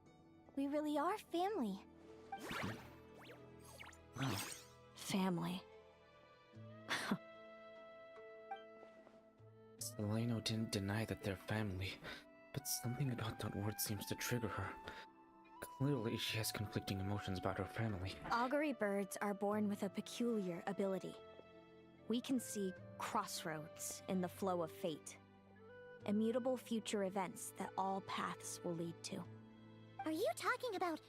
We really are family. Family. Seleno didn't deny that they're family, but something about that word seems to trigger her. Clearly, she has conflicting emotions about her family. Augury birds are born with a peculiar ability. We can see crossroads in the flow of fate. Immutable future events that all paths will lead to. Are you talking about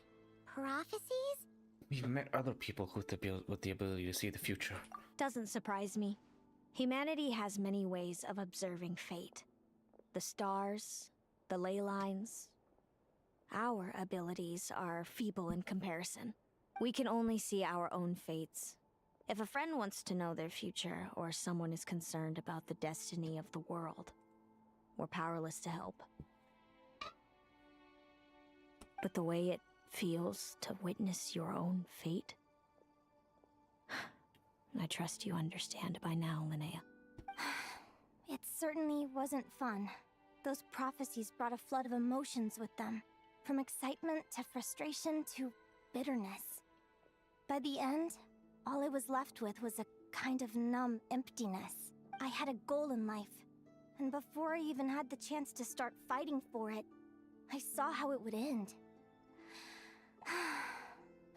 prophecies? We've met other people with the ability to see the future. Doesn't surprise me. Humanity has many ways of observing fate. The stars, the ley lines. Our abilities are feeble in comparison. We can only see our own fates. If a friend wants to know their future, or someone is concerned about the destiny of the world, we're powerless to help. But the way it feels to witness your own fate, I trust you understand by now, Linnea. It certainly wasn't fun. Those prophecies brought a flood of emotions with them. From excitement to frustration to bitterness. By the end, all I was left with was a kind of numb emptiness. I had a goal in life, and before I even had the chance to start fighting for it, I saw how it would end.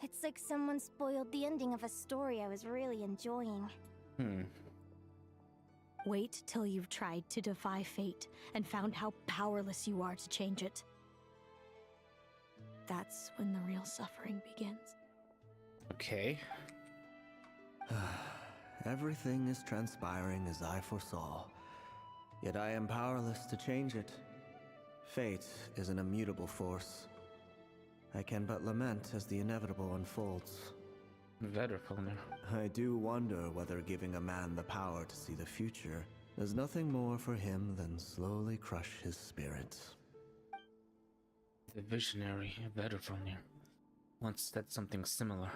It's like someone spoiled the ending of a story I was really enjoying. Wait till you've tried to defy fate and found how powerless you are to change it. That's when the real suffering begins. Okay. Everything is transpiring as I foresaw, yet I am powerless to change it. Fate is an immutable force. I can but lament as the inevitable unfolds. I do wonder whether giving a man the power to see the future does nothing more for him than slowly crush his spirit. The visionary Vedrfolnir once said something similar.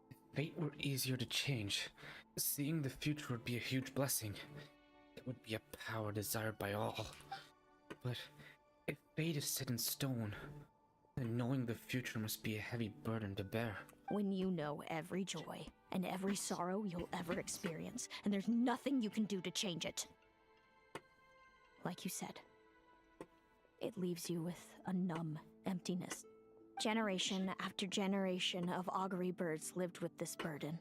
If fate were easier to change, seeing the future would be a huge blessing. It would be a power desired by all. But if fate is set in stone, then knowing the future must be a heavy burden to bear. When you know every joy and every sorrow you'll ever experience, and there's nothing you can do to change it. Like you said, it leaves you with a numb emptiness. Generation after generation of augury birds lived with this burden.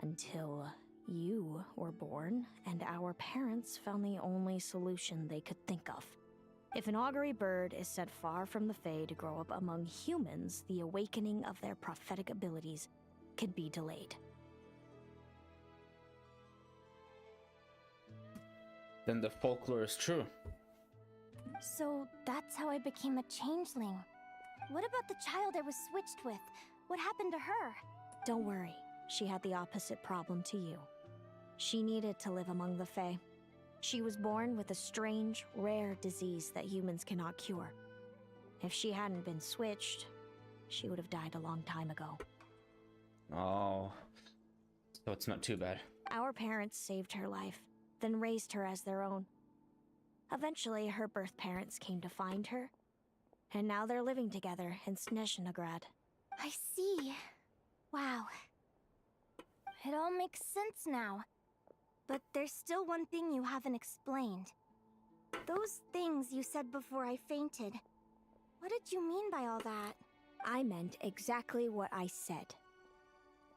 Until you were born, and our parents found the only solution they could think of. If an augury bird is set far from the Fae to grow up among humans, the awakening of their prophetic abilities could be delayed. Then the folklore is true. So that's how I became a changeling. What about the child I was switched with? What happened to her? Don't worry, she had the opposite problem to you. She needed to live among the Fae. She was born with a strange, rare disease that humans cannot cure. If she hadn't been switched, she would have died a long time ago. Oh, so it's not too bad. Our parents saved her life, then raised her as their own. Eventually, her birth parents came to find her, and now they're living together in Snezhnegrad. I see. Wow. It all makes sense now. But there's still one thing you haven't explained. Those things you said before I fainted. What did you mean by all that? I meant exactly what I said.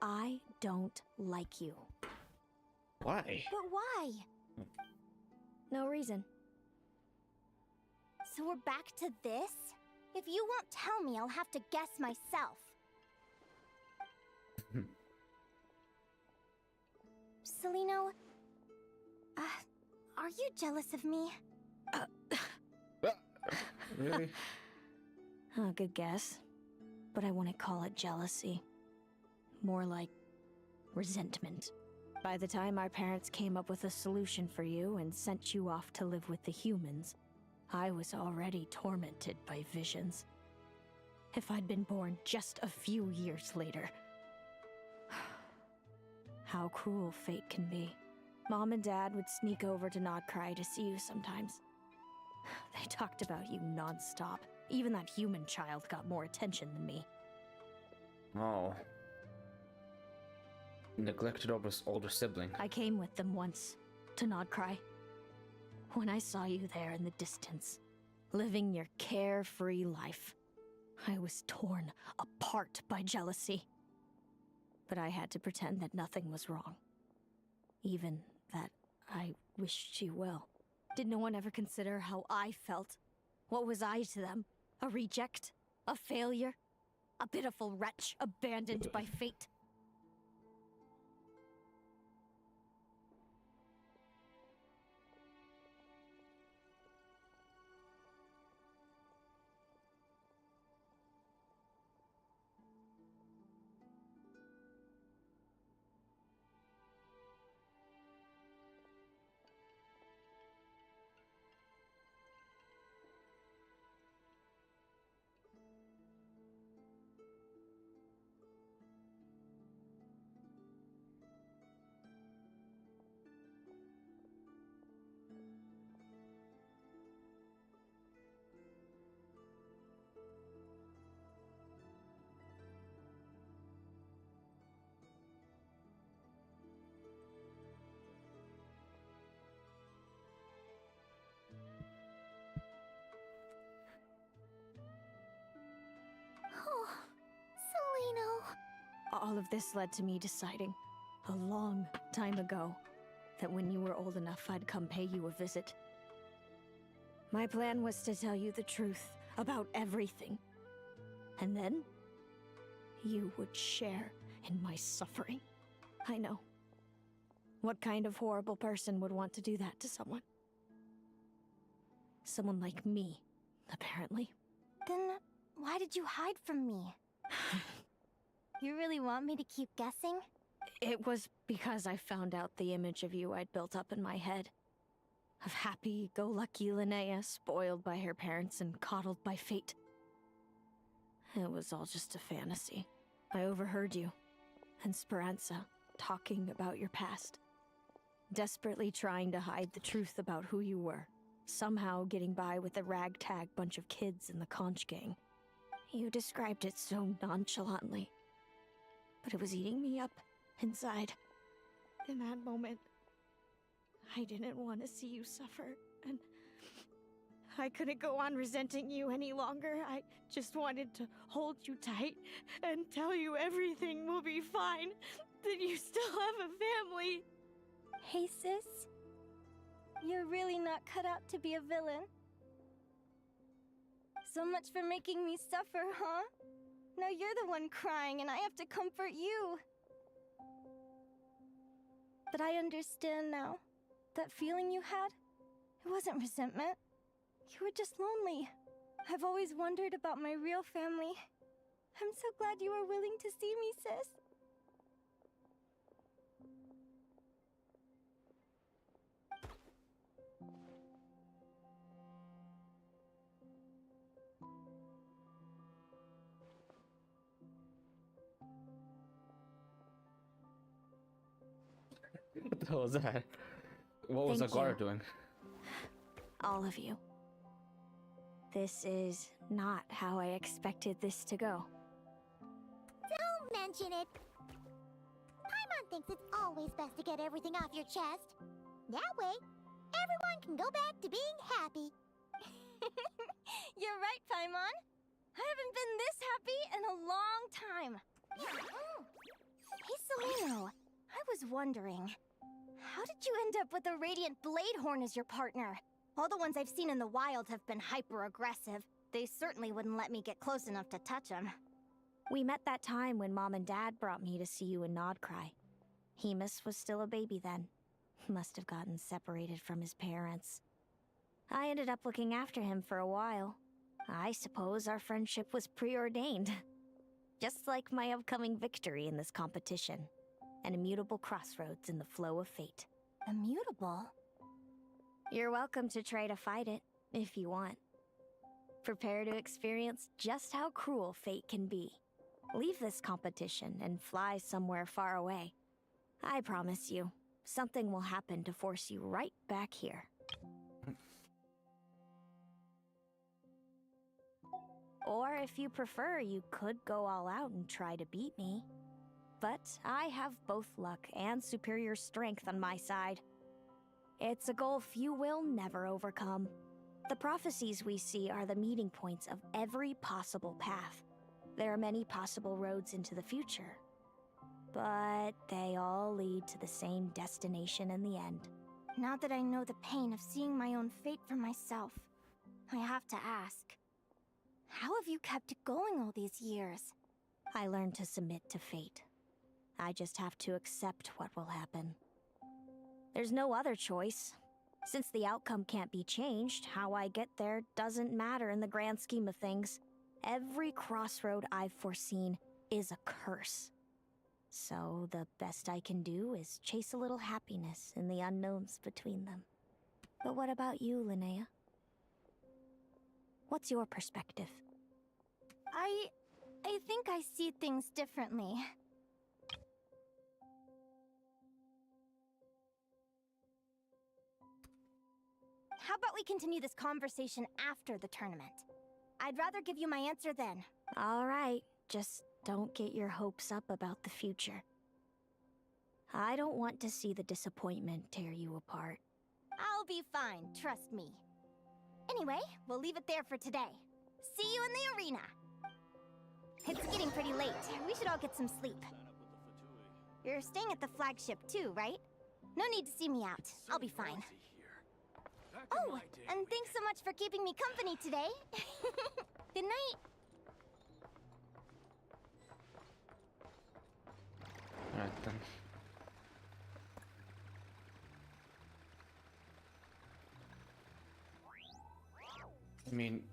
I don't like you. Why? But why? No reason. So we're back to this? If you won't tell me, I'll have to guess myself. Celino, are you jealous of me? Really? Good guess. But I wouldn't call it jealousy. More like resentment. By the time our parents came up with a solution for you and sent you off to live with the humans, I was already tormented by visions. If I'd been born just a few years later. How cruel fate can be. Mom and Dad would sneak over to Nodcry to see you sometimes. They talked about you non-stop. Even that human child got more attention than me. Oh. Neglected older sibling. I came with them once, to Nodcry. When I saw you there in the distance, living your carefree life, I was torn apart by jealousy. But I had to pretend that nothing was wrong. Even that I wished you well. Did no one ever consider how I felt? What was I to them? A reject? A failure? A pitiful wretch abandoned by fate? Oh, Seleno. All of this led to me deciding, a long time ago, that when you were old enough, I'd come pay you a visit. My plan was to tell you the truth about everything. And then, you would share in my suffering. I know. What kind of horrible person would want to do that to someone? Someone like me, apparently. Then why did you hide from me? You really want me to keep guessing? It was because I found out the image of you I'd built up in my head. Of happy-go-lucky Linnea, spoiled by her parents and coddled by fate. It was all just a fantasy. I overheard you, and Speranza, talking about your past. Desperately trying to hide the truth about who you were. Somehow getting by with a ragtag bunch of kids in the conch gang. You described it so nonchalantly. But it was eating me up, inside. In that moment, I didn't want to see you suffer, and I couldn't go on resenting you any longer. I just wanted to hold you tight and tell you everything will be fine, that you still have a family. Hey, sis. You're really not cut out to be a villain. So much for making me suffer, huh? Now you're the one crying and I have to comfort you. But I understand now. That feeling you had, it wasn't resentment. You were just lonely. I've always wondered about my real family. I'm so glad you were willing to see me, sis. What the hell was that? What was Thank Aguara you. doing? All of you. This is not how I expected this to go. Don't mention it. Paimon thinks it's always best to get everything off your chest. That way, everyone can go back to being happy. You're right, Paimon. I haven't been this happy in a long time. Hey, Seleno. I was wondering, how did you end up with a Radiant Bladehorn as your partner? All the ones I've seen in the wild have been hyper-aggressive. They certainly wouldn't let me get close enough to touch them. We met that time when Mom and Dad brought me to see you in Nodcry. Hemus was still a baby then. Must have gotten separated from his parents. I ended up looking after him for a while. I suppose our friendship was preordained. Just like my upcoming victory in this competition. An immutable crossroads in the flow of fate. Immutable? You're welcome to try to fight it, if you want. Prepare to experience just how cruel fate can be. Leave this competition and fly somewhere far away. I promise you, something will happen to force you right back here. Or if you prefer, you could go all out and try to beat me. But I have both luck and superior strength on my side. It's a goal few will never overcome. The prophecies we see are the meeting points of every possible path. There are many possible roads into the future. But they all lead to the same destination in the end. Now that I know the pain of seeing my own fate for myself, I have to ask, how have you kept it going all these years? I learned to submit to fate. I just have to accept what will happen. There's no other choice. Since the outcome can't be changed, how I get there doesn't matter in the grand scheme of things. Every crossroad I've foreseen is a curse. So the best I can do is chase a little happiness in the unknowns between them. But what about you, Linnea? What's your perspective? I think I see things differently. How about we continue this conversation after the tournament? I'd rather give you my answer then. All right, just don't get your hopes up about the future. I don't want to see the disappointment tear you apart. I'll be fine, trust me. Anyway, we'll leave it there for today. See you in the arena! It's getting pretty late. We should all get some sleep. You're staying at the flagship too, right? No need to see me out. I'll be fine. Oh, and thanks so much for keeping me company today. Good night. Alright then. I mean,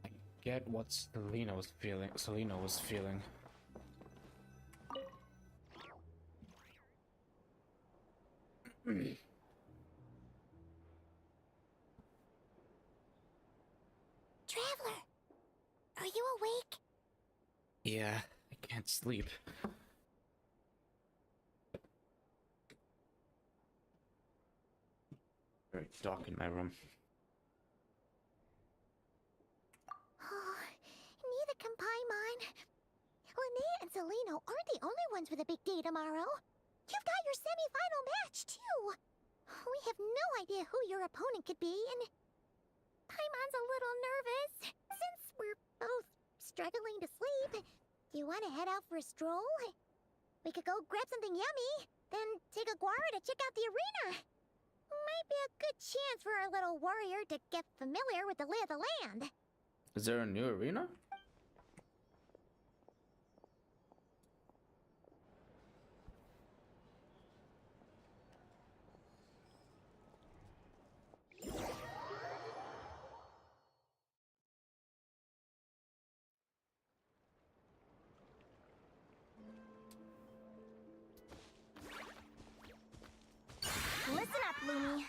I get what Selena was feeling. Traveler, are you awake? Yeah, I can't sleep. Very dark in my room. Oh, neither can Paimon. Linnea and Selena aren't the only ones with a big day tomorrow. You've got your semi-final match, too. We have no idea who your opponent could be, and Paimon's a little nervous. Since we're both struggling to sleep, do you want to head out for a stroll? We could go grab something yummy, then take a guara to check out the arena. Might be a good chance for our little warrior to get familiar with the lay of the land. Is there a new arena? Listen up, Lumi.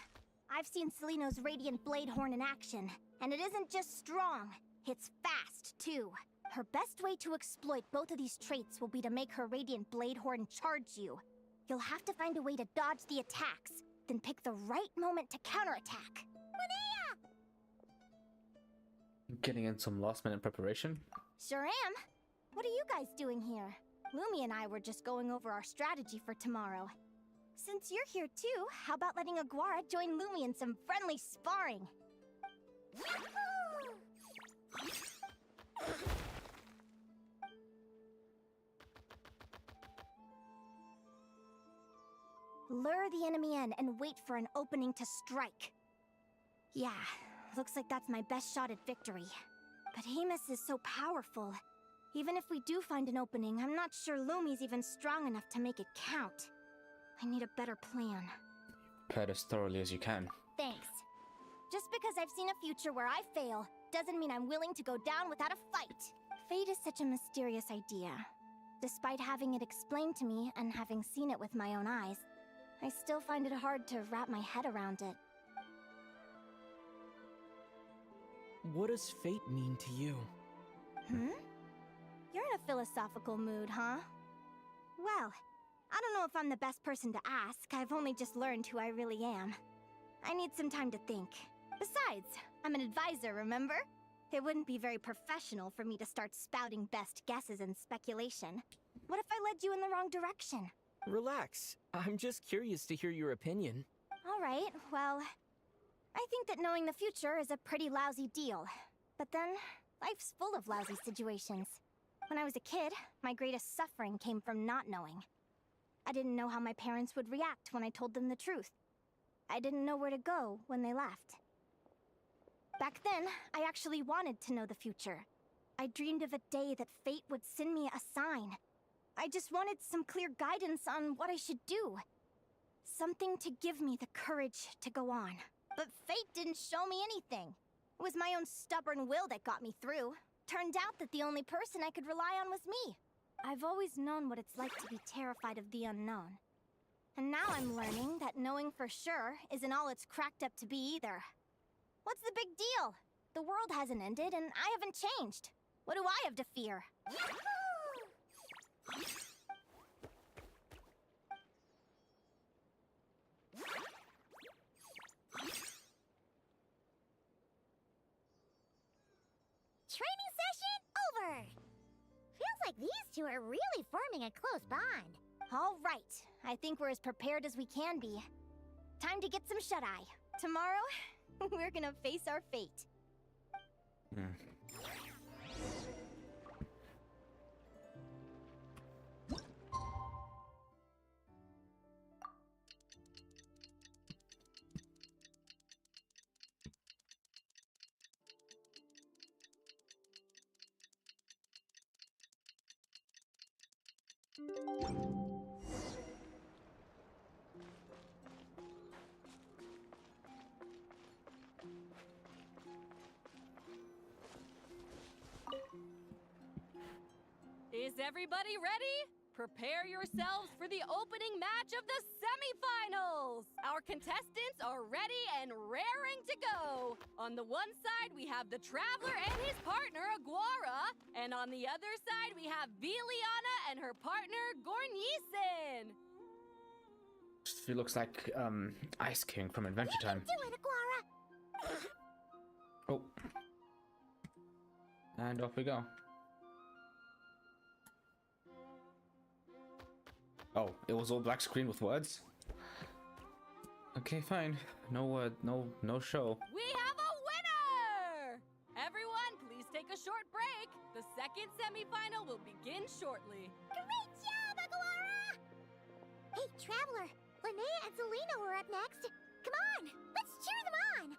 I've seen Seleno's Radiant Blade Horn in action, and it isn't just strong, it's fast, too. Her best way to exploit both of these traits will be to make her Radiant Blade Horn charge you. You'll have to find a way to dodge the attacks, then pick the right moment to counterattack. Linnea! Getting in some last-minute preparation? Sure am. What are you guys doing here? Lumi and I were just going over our strategy for tomorrow. Since you're here too, how about letting Aguara join Lumi in some friendly sparring? Lure the enemy in and wait for an opening to strike. Yeah, looks like that's my best shot at victory. But Hemus is so powerful. Even if we do find an opening, I'm not sure Lumi's even strong enough to make it count. I need a better plan. Prepare as thoroughly as you can. Thanks. Just because I've seen a future where I fail, doesn't mean I'm willing to go down without a fight. Fate is such a mysterious idea. Despite having it explained to me and having seen it with my own eyes, I still find it hard to wrap my head around it. What does fate mean to you? Hmm? You're in a philosophical mood, huh? Well, I don't know if I'm the best person to ask. I've only just learned who I really am. I need some time to think. Besides, I'm an advisor, remember? It wouldn't be very professional for me to start spouting best guesses and speculation. What if I led you in the wrong direction? Relax. I'm just curious to hear your opinion. Alright, well, I think that knowing the future is a pretty lousy deal. But then, life's full of lousy situations. When I was a kid, my greatest suffering came from not knowing. I didn't know how my parents would react when I told them the truth. I didn't know where to go when they left. Back then, I actually wanted to know the future. I dreamed of a day that fate would send me a sign. I just wanted some clear guidance on what I should do. Something to give me the courage to go on. But fate didn't show me anything. It was my own stubborn will that got me through. Turned out that the only person I could rely on was me. I've always known what it's like to be terrified of the unknown. And now I'm learning that knowing for sure isn't all it's cracked up to be either. What's the big deal? The world hasn't ended, and I haven't changed. What do I have to fear? Training session over! Feels like these two are really forming a close bond. All right. I think we're as prepared as we can be. Time to get some shut-eye. Tomorrow, we're gonna face our fate. Is everybody ready? Prepare yourselves for the opening match of the semifinals! Our contestants are ready and raring to go! On the one side, we have the Traveler and his partner, Aguara. And on the other side, we have Viliana and her partner, Gornisen. She looks like Ice King from Adventure Time. Do it, Aguara! Oh. And off we go. Oh, it was all black screen with words? Okay, fine. No word, no show. We have a winner! Everyone, please take a short break. The second semifinal will begin shortly. Great job, Aguara! Hey, Traveler, Linnea and Selena were up next. Come on, let's cheer them on!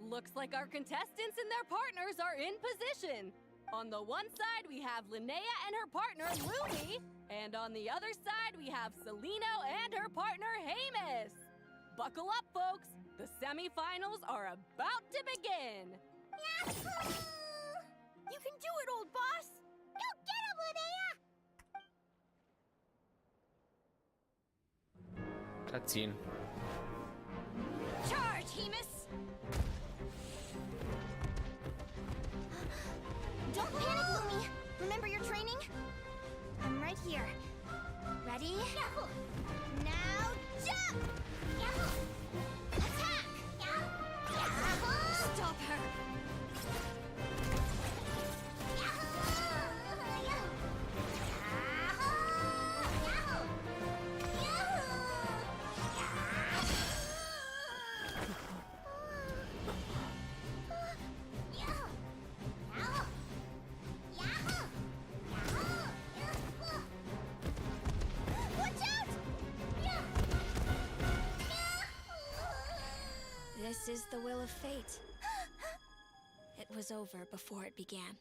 Looks like our contestants and their partners are in position. On the one side, we have Linnea and her partner, Lumi. And on the other side, we have Celino and her partner, Hamus. Buckle up, folks. The semifinals are about to begin. Yahoo! You can do it, old boss! Go get him, Linnea! Cutscene. Charge, Hamus! Don't panic, Lumi. Remember your training? I'm right here. Ready? Yahoo! Now jump! Yahoo! Attack! Yahoo! Stop her! This is the will of fate. It was over before it began.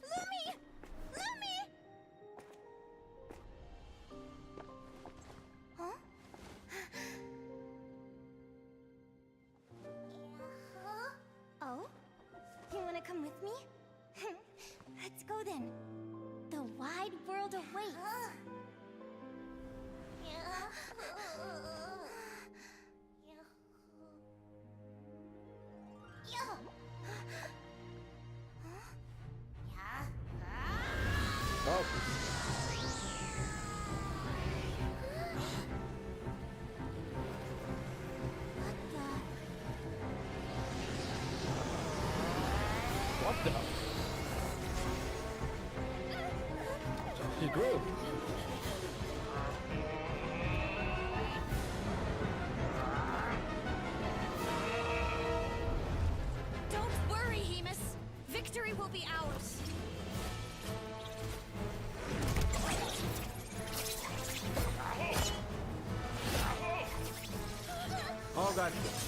Lumi! Lumi! Huh? Oh? You wanna come with me? Let's go then. The wide world awaits. Oh. What the? He grew. god.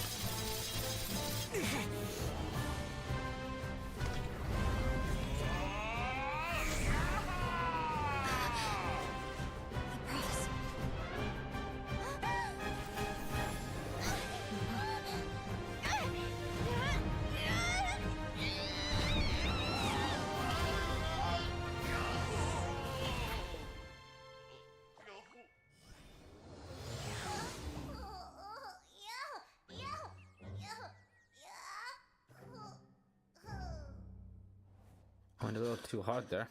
Went a little too hard there.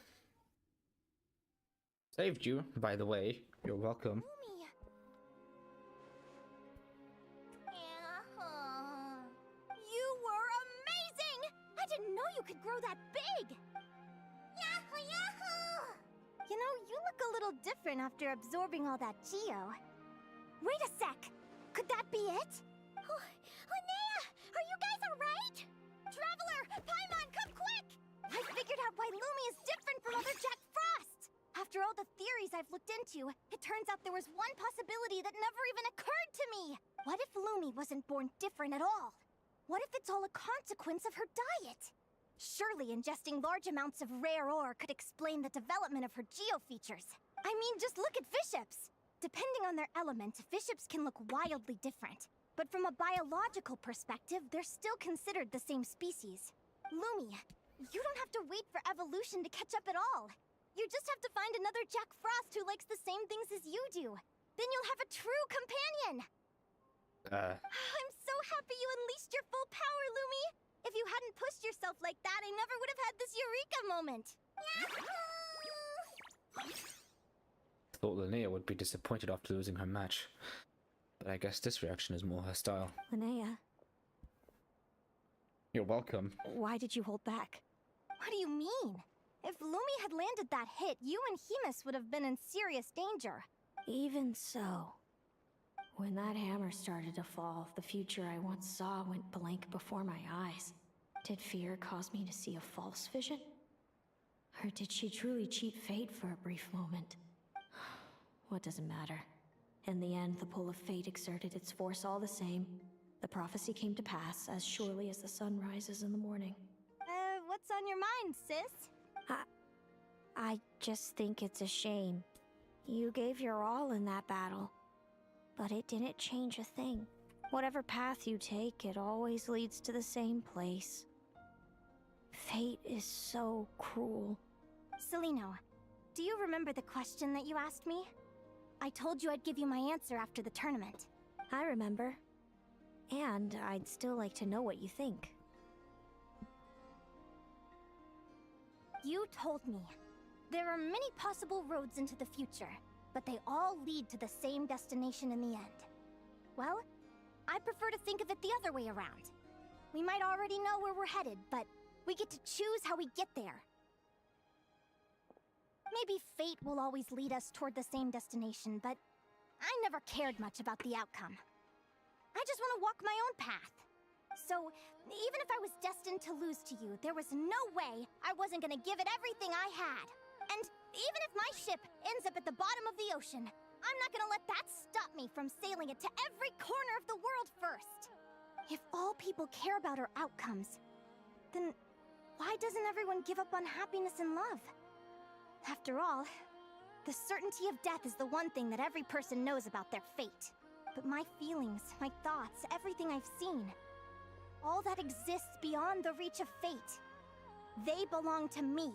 Saved you, by the way. You're welcome. You were amazing! I didn't know you could grow that big! Yahoo, yahoo! You know, you look a little different after absorbing all that geo. Wait a sec! Could that be it? Linnea, are you guys alright? Traveler! Paimon, come quick! I figured out why Lumi is different from other Jack Frost! After all the theories I've looked into, it turns out there was one possibility that never even occurred to me! What if Lumi wasn't born different at all? What if it's all a consequence of her diet? Surely ingesting large amounts of rare ore could explain the development of her geo features. I mean, just look at fiships! Depending on their element, fiships can look wildly different. But from a biological perspective, they're still considered the same species. Lumi, you don't have to wait for evolution to catch up at all. You just have to find another Jack Frost who likes the same things as you do. Then you'll have a true companion! I'm so happy you unleashed your full power, Lumi! If you hadn't pushed yourself like that, I never would have had this eureka moment! Thought Linnea would be disappointed after losing her match. But I guess this reaction is more her style. Linnea, You're welcome. why did you hold back? What do you mean? If Lumi had landed that hit, you and Hemus would have been in serious danger. Even so, when that hammer started to fall, the future I once saw went blank before my eyes. Did fear cause me to see a false vision? Or did she truly cheat fate for a brief moment? What does it matter? In the end, the pull of fate exerted its force all the same. The prophecy came to pass as surely as the sun rises in the morning. What's on your mind, sis? I just think it's a shame. You gave your all in that battle, but it didn't change a thing. Whatever path you take, it always leads to the same place. Fate is so cruel. Celino, do you remember the question that you asked me? I told you I'd give you my answer after the tournament. I remember. And I'd still like to know what you think. You told me. There are many possible roads into the future, but they all lead to the same destination in the end. Well, I prefer to think of it the other way around. We might already know where we're headed, but we get to choose how we get there. Maybe fate will always lead us toward the same destination, but I never cared much about the outcome. I just want to walk my own path. So, even if I was destined to lose to you, there was no way I wasn't gonna give it everything I had. And even if my ship ends up at the bottom of the ocean, I'm not gonna let that stop me from sailing it to every corner of the world first. If all people care about are outcomes, then why doesn't everyone give up on happiness and love? After all, the certainty of death is the one thing that every person knows about their fate. But my feelings, my thoughts, everything I've seen, all that exists beyond the reach of fate, they belong to me,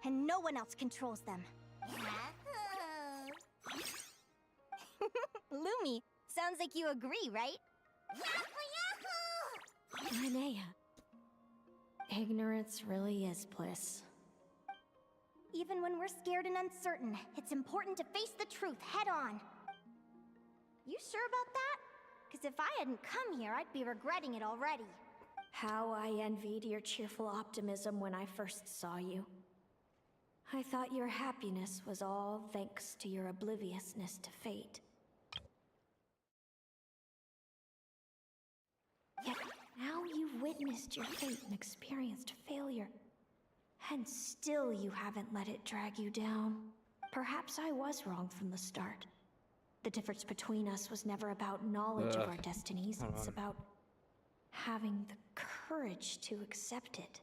and no one else controls them. Lumi, sounds like you agree, right? Linnea, ignorance really is bliss. Even when we're scared and uncertain, it's important to face the truth head on. You sure about that? Because if I hadn't come here, I'd be regretting it already. How I envied your cheerful optimism when I first saw you. I thought your happiness was all thanks to your obliviousness to fate. Yet now you've witnessed your fate and experienced failure. And still you haven't let it drag you down. Perhaps I was wrong from the start. The difference between us was never about knowledge of our destinies. hold It's on. about having the courage to accept it.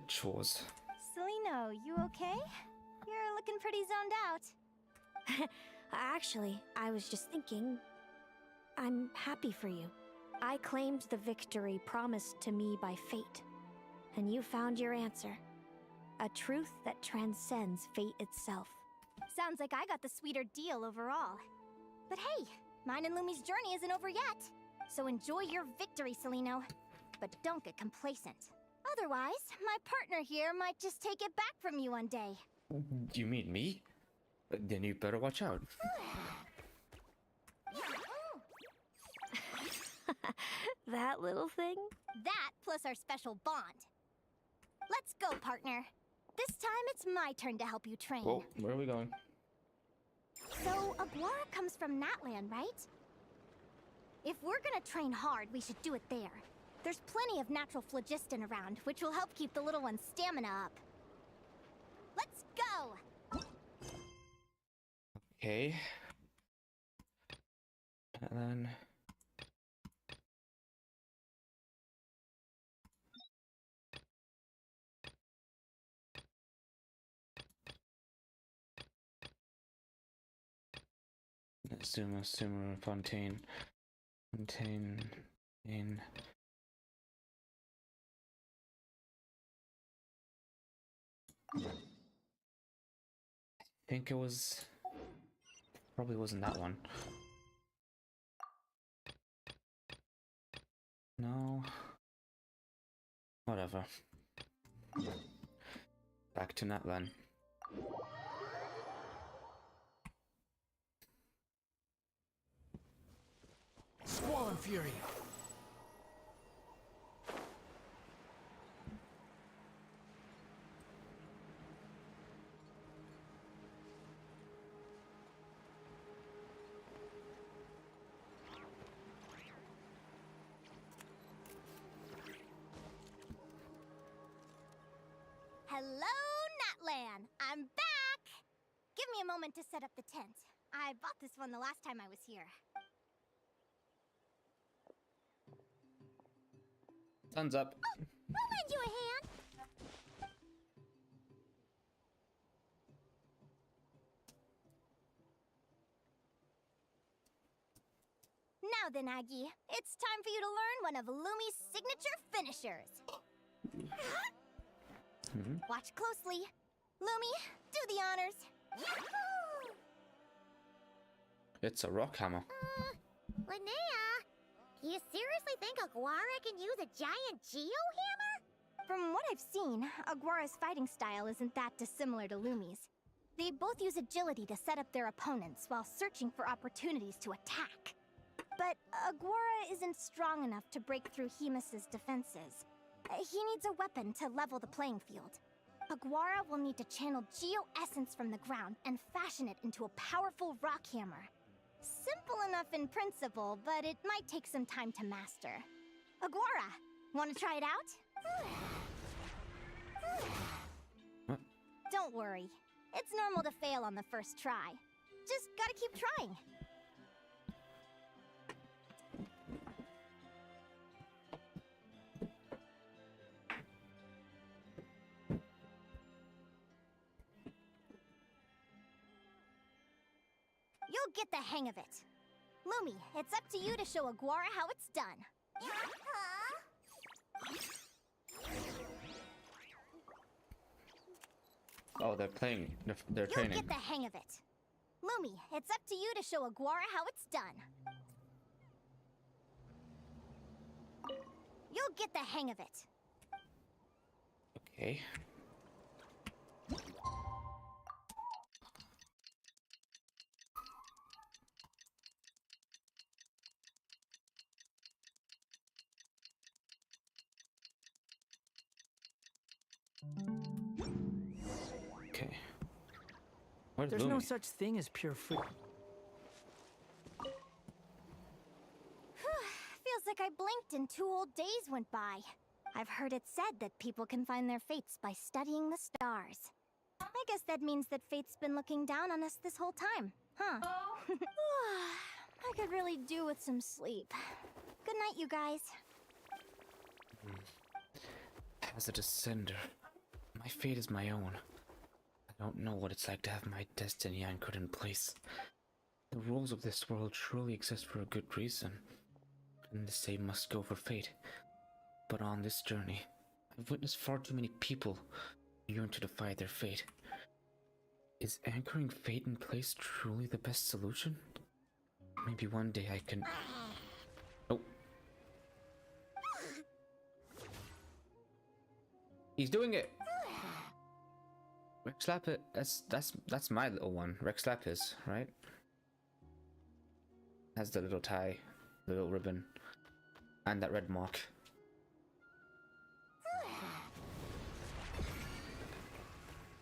Chores. Celino, you okay? You're looking pretty zoned out. Actually, I was just thinking, I'm happy for you. I claimed the victory promised to me by fate, and you found your answer. A truth that transcends fate itself. Sounds like I got the sweeter deal overall. But hey, mine and Lumi's journey isn't over yet. So enjoy your victory, Celino. But don't get complacent. Otherwise, my partner here might just take it back from you one day. You mean me? Then you better watch out. That little thing? That plus our special bond. Let's go, partner. This time it's my turn to help you train. Whoa, where are we going? So, Aguara comes from Natland, right? If we're gonna train hard, we should do it there. There's plenty of natural phlogiston around, which will help keep the little one's stamina up. Let's go! Okay. And then... Sumer, Fontaine, in... I think it was... Probably wasn't that one. No. Whatever. Back to Natlan. Squall and Fury. Hello, Natlan! I'm back! Give me a moment to set up the tent. I bought this one the last time I was here. Thumbs up. I'll lend you a hand. Now then, Aggie, it's time for you to learn one of Lumi's signature finishers. Watch closely. Lumi, do the honors. Yahoo! It's a rock hammer. Linnea, you seriously think Aguara can use a giant geohammer? From what I've seen, Aguara's fighting style isn't that dissimilar to Lumi's. They both use agility to set up their opponents while searching for opportunities to attack. But Aguara isn't strong enough to break through Hemus's defenses. He needs a weapon to level the playing field. Aguara will need to channel geo-essence from the ground and fashion it into a powerful rock hammer. Simple enough in principle, but it might take some time to master. Aguara, want to try it out? What? Don't worry. It's normal to fail on the first try. Just gotta keep trying. You'll get the hang of it. Lumi, it's up to you to show Aguara how it's done. Oh, they're playing. They're You'll training. get the hang of it. Lumi, it's up to you to show Aguara how it's done. You'll get the hang of it. Okay. Okay. Where's There's no Lumi? such thing as pure free. Feels like I blinked and 2 whole days went by. I've heard it said that people can find their fates by studying the stars. I guess that means that fate's been looking down on us this whole time, huh? I could really do with some sleep. Good night, you guys. As a descender, my fate is my own. I don't know what it's like to have my destiny anchored in place. The rules of this world surely exist for a good reason, and the same must go for fate. But on this journey, I've witnessed far too many people yearn to defy their fate. Is anchoring fate in place truly the best solution? Maybe one day I can... Oh. He's doing it! Rex Lapis, that's my little one. Rex Lapis, right? Has the little tie, the little ribbon, and that red mark.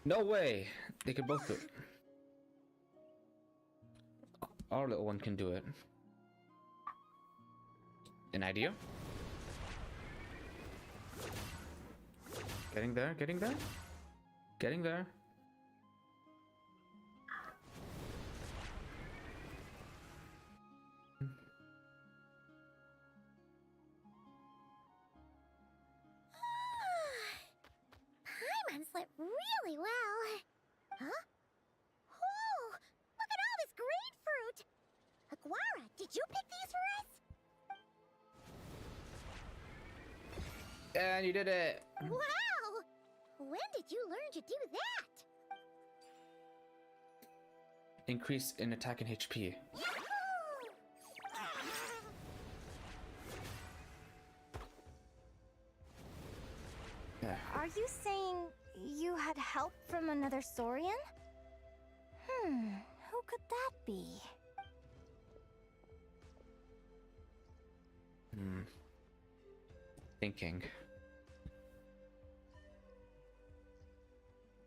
No way! They could both do it. Our little one can do it. An idea? Getting there, getting there? Getting there. Paimon slept really well. Huh? Whoa! Look at all this grapefruit! Aguara, did you pick these for us? And you did it! Wow! When did you learn to do that? Increase in attack and HP. Yeah. Are you saying you had help from another Saurian? Who could that be? Thinking.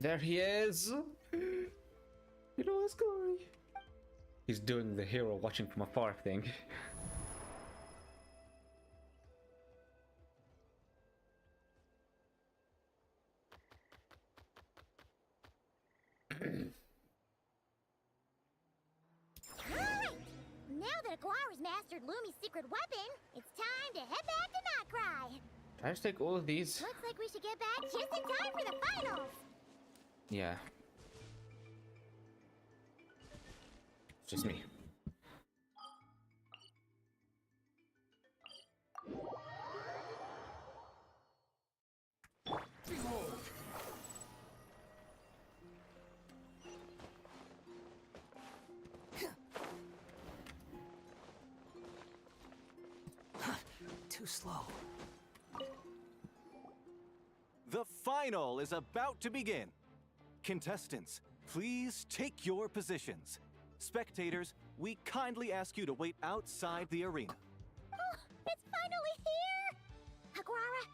There he is! You know what's going. He's doing the hero watching from afar thing. Alright! Now that Aguara's mastered Lumi's secret weapon, it's time to head back to Nightcry. Can I just take all of these? Looks like we should get back just in time for the finals. Yeah. It's just me. Too slow. The final is about to begin. Contestants, please take your positions. Spectators, we kindly ask you to wait outside the arena. Oh, it's finally here! Aguara,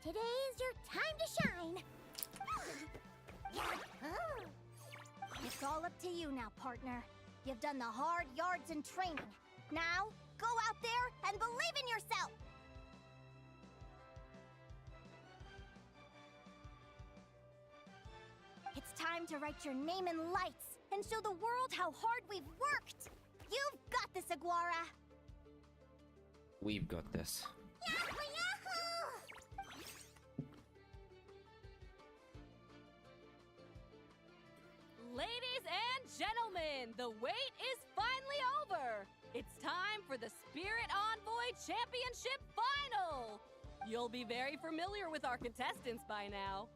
today is your time to shine. It's all up to you now, partner. You've done the hard yards in training. Now, go out there and believe in yourself! It's time to write your name in lights and show the world how hard we've worked! You've got this, Aguara! We've got this. Yahoo! Ladies and gentlemen, the wait is finally over. It's time for the Spirit Envoy Championship Final. You'll be very familiar with our contestants by now.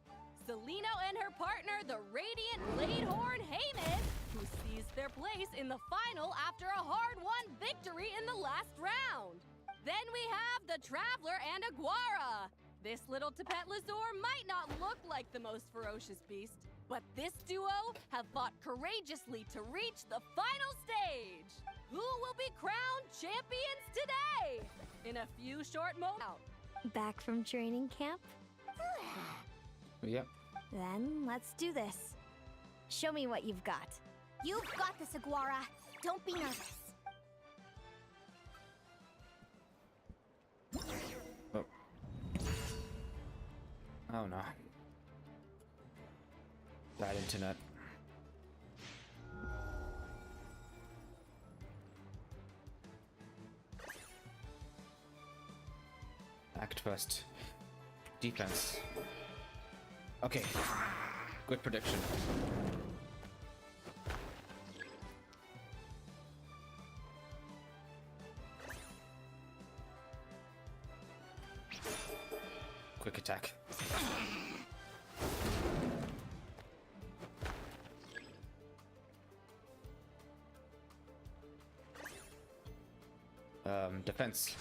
Celino and her partner, the Radiant Bladehorn Heyman, who seized their place in the final after a hard-won victory in the last round. Then we have the Traveler and Aguara. This little Tapet Lazur might not look like the most ferocious beast, but this duo have fought courageously to reach the final stage. Who will be crowned champions today? In a few short moments. Back from training camp? Yep. Then let's do this. Show me what you've got. You've got this, Aguara. Don't be nervous. Oh. Oh no. Bad internet. Act first. Defense. Okay. Good prediction. Quick attack. Defense.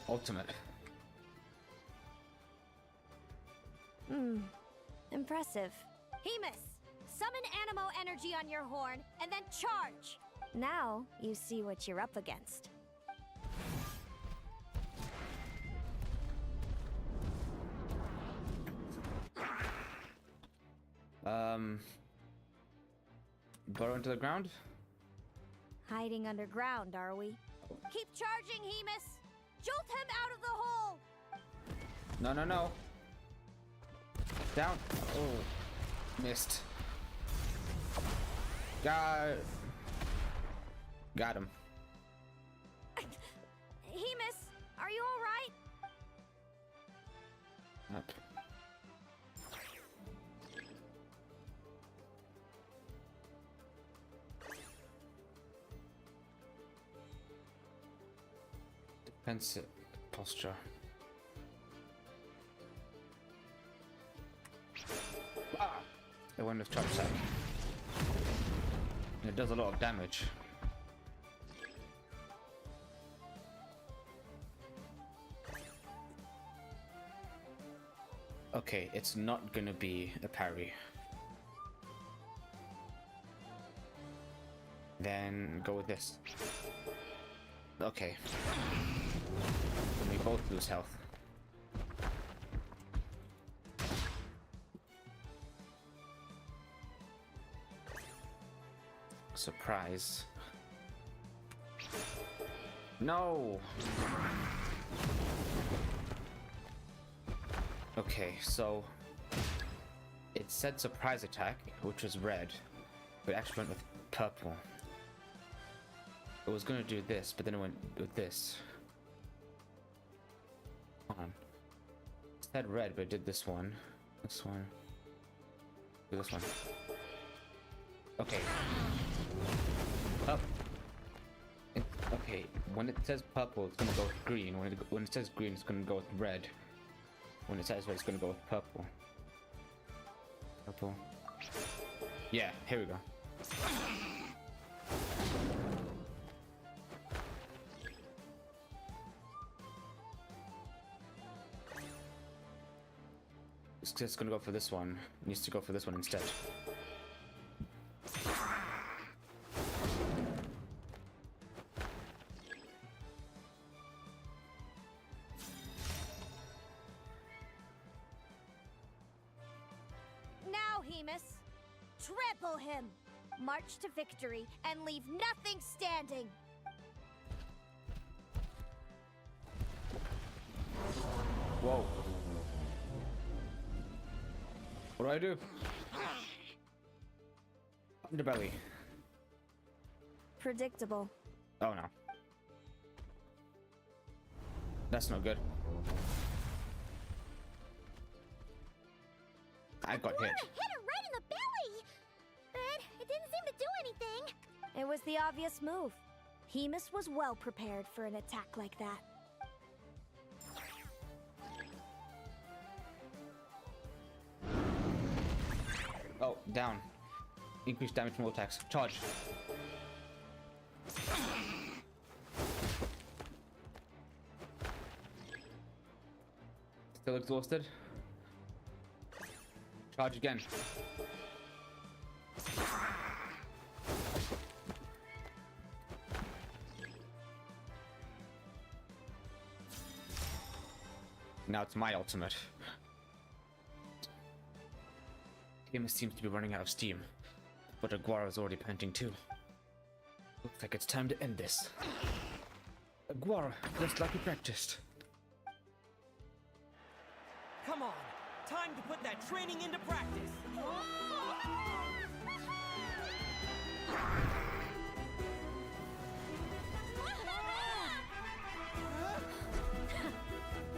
Ultimate. Impressive. Hemus, summon Animo energy on your horn, and then charge! Now you see what you're up against. Burrow into the ground? Hiding underground, are we? Keep charging, Hemus! Jolt him out of the hole! No, no, no. Down. Oh. Missed. Got him. Hemus, are you alright? Up. Defensive posture. Ah! I went with trap sack. It does a lot of damage. Okay, it's not gonna be a parry. Then go with this. Okay. Then we both lose health. Surprise. No! Okay, so it said surprise attack, which was red, but it actually went with purple. It was gonna do this, but then it went with this. Hold on. It said red, but it did this one. This one. Do this one. Okay. Up. Okay, when it says purple, it's gonna go with green. When it says green, it's gonna go with red. When it says red, it's gonna go with purple. Purple. Yeah, here we go. It's just gonna go for this one. It needs to go for this one instead. Now, Hemus, trample him. March to victory and leave nothing standing. Whoa. What do I do? Underbelly. Predictable. Oh no. That's no good. I got hit. Hit her right in the belly! But it didn't seem to do anything. It was the obvious move. Hemus was well prepared for an attack like that. Oh, down. Increased damage from all attacks. Charge. Still exhausted. Charge again. Now it's my ultimate. Hemus seems to be running out of steam, but Aguara is already panting too. Looks like it's time to end this. Aguara, just like we practiced. Come on, time to put that training into practice.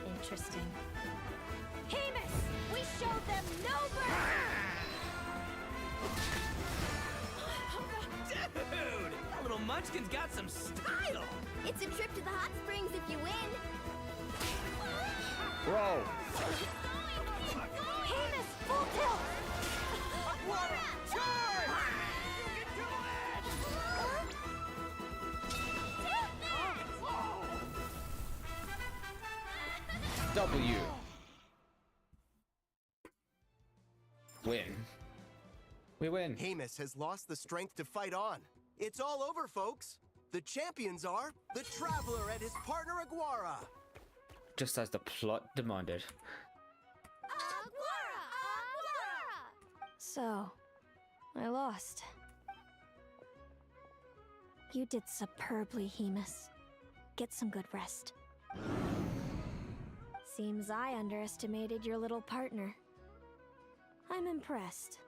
Interesting. Hemus, we showed them no mercy. Dude, that little munchkin's got some style. It's a trip to the hot springs if you win. Whoa! Hemus, full tilt. Aguara, charge! You can do it! W. Win. We win. Hemus has lost the strength to fight on. It's all over, folks. The champions are the Traveler and his partner Aguara. Just as the plot demanded. So, I lost. You did superbly, Hemus. Get some good rest. Seems I underestimated your little partner. I'm impressed.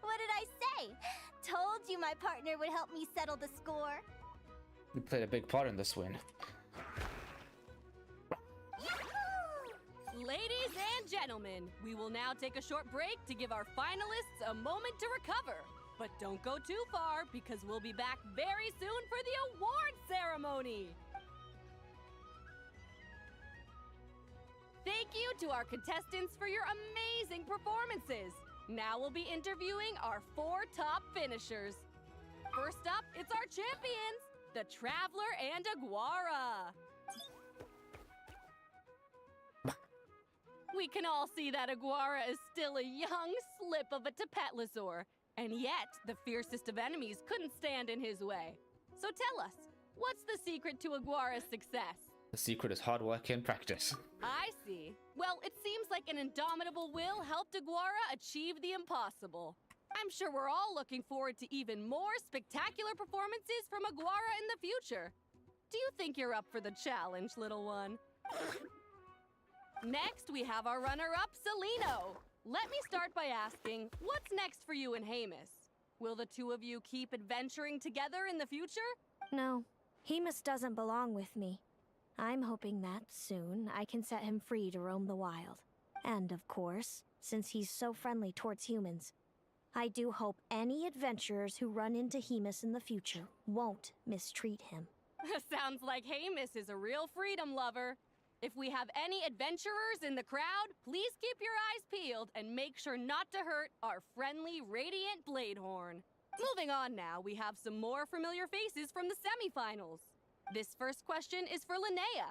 What did I say? Told you my partner would help me settle the score. You played a big part in this win. Ladies and gentlemen, we will now take a short break to give our finalists a moment to recover. But don't go too far, because we'll be back very soon for the award ceremony. Thank you to our contestants for your amazing performances. Now we'll be interviewing our 4 top finishers. First up, it's our champions, the Traveler and Aguara. We can all see that Aguara is still a young slip of a Tapetlosaur, and yet the fiercest of enemies couldn't stand in his way. So tell us, what's the secret to Aguara's success? The secret is hard work and practice. I see. Well, it seems like an indomitable will helped Aguara achieve the impossible. I'm sure we're all looking forward to even more spectacular performances from Aguara in the future. Do you think you're up for the challenge, little one? Next, we have our runner-up, Celino. Let me start by asking, what's next for you and Hamus? Will the two of you keep adventuring together in the future? No, Hemus doesn't belong with me. I'm hoping that soon I can set him free to roam the wild. And of course, since he's so friendly towards humans, I do hope any adventurers who run into Hemus in the future won't mistreat him. Sounds like Hamus is a real freedom lover. If we have any adventurers in the crowd, please keep your eyes peeled and make sure not to hurt our friendly, radiant Bladehorn. Moving on now, we have some more familiar faces from the semifinals. This first question is for Linnea.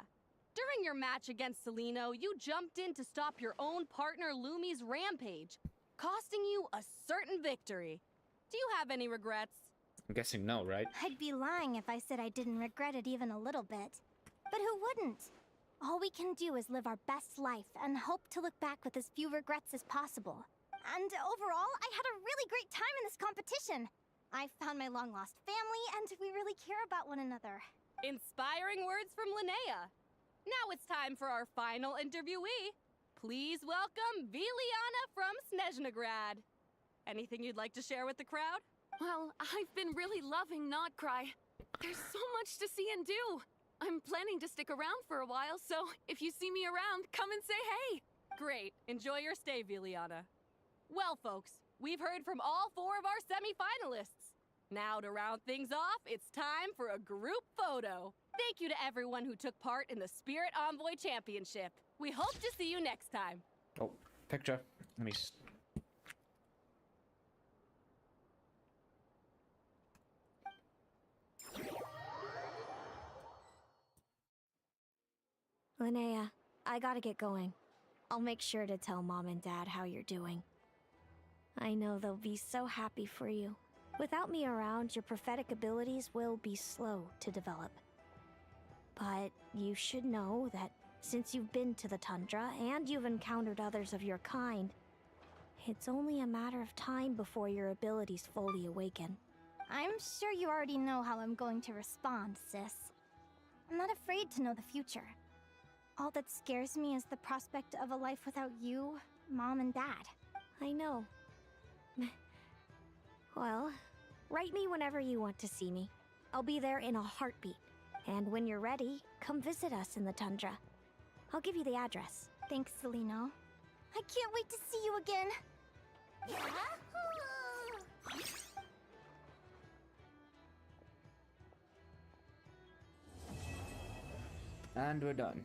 During your match against Celino, you jumped in to stop your own partner Lumi's rampage, costing you a certain victory. Do you have any regrets? I'm guessing no, right? I'd be lying if I said I didn't regret it even a little bit. But who wouldn't? All we can do is live our best life and hope to look back with as few regrets as possible. And overall, I had a really great time in this competition. I found my long-lost family, and we really care about one another. Inspiring words from Linnea. Now it's time for our final interviewee. Please welcome Viliana from Snezhnograd. Anything you'd like to share with the crowd? Well, I've been really loving Notcry. There's so much to see and do. I'm planning to stick around for a while, so if you see me around, come and say hey. Great. Enjoy your stay, Viliana. Well, folks, we've heard from all four of our semi-finalists. Now, to round things off, it's time for a group photo. Thank you to everyone who took part in the Spirit Envoy Championship. We hope to see you next time. Oh, picture. Let me... Linnea, I gotta get going. I'll make sure to tell Mom and Dad how you're doing. I know they'll be so happy for you. Without me around, your prophetic abilities will be slow to develop. But you should know that since you've been to the tundra and you've encountered others of your kind, it's only a matter of time before your abilities fully awaken. I'm sure you already know how I'm going to respond, sis. I'm not afraid to know the future. All that scares me is the prospect of a life without you, Mom, and Dad. I know. Well, write me whenever you want to see me. I'll be there in a heartbeat. And when you're ready, come visit us in the tundra. I'll give you the address. Thanks, Celino. I can't wait to see you again. And we're done.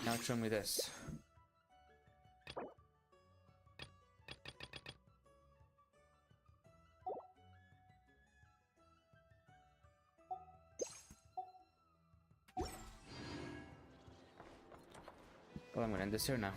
Now show me this. Well, I'm gonna end this here now.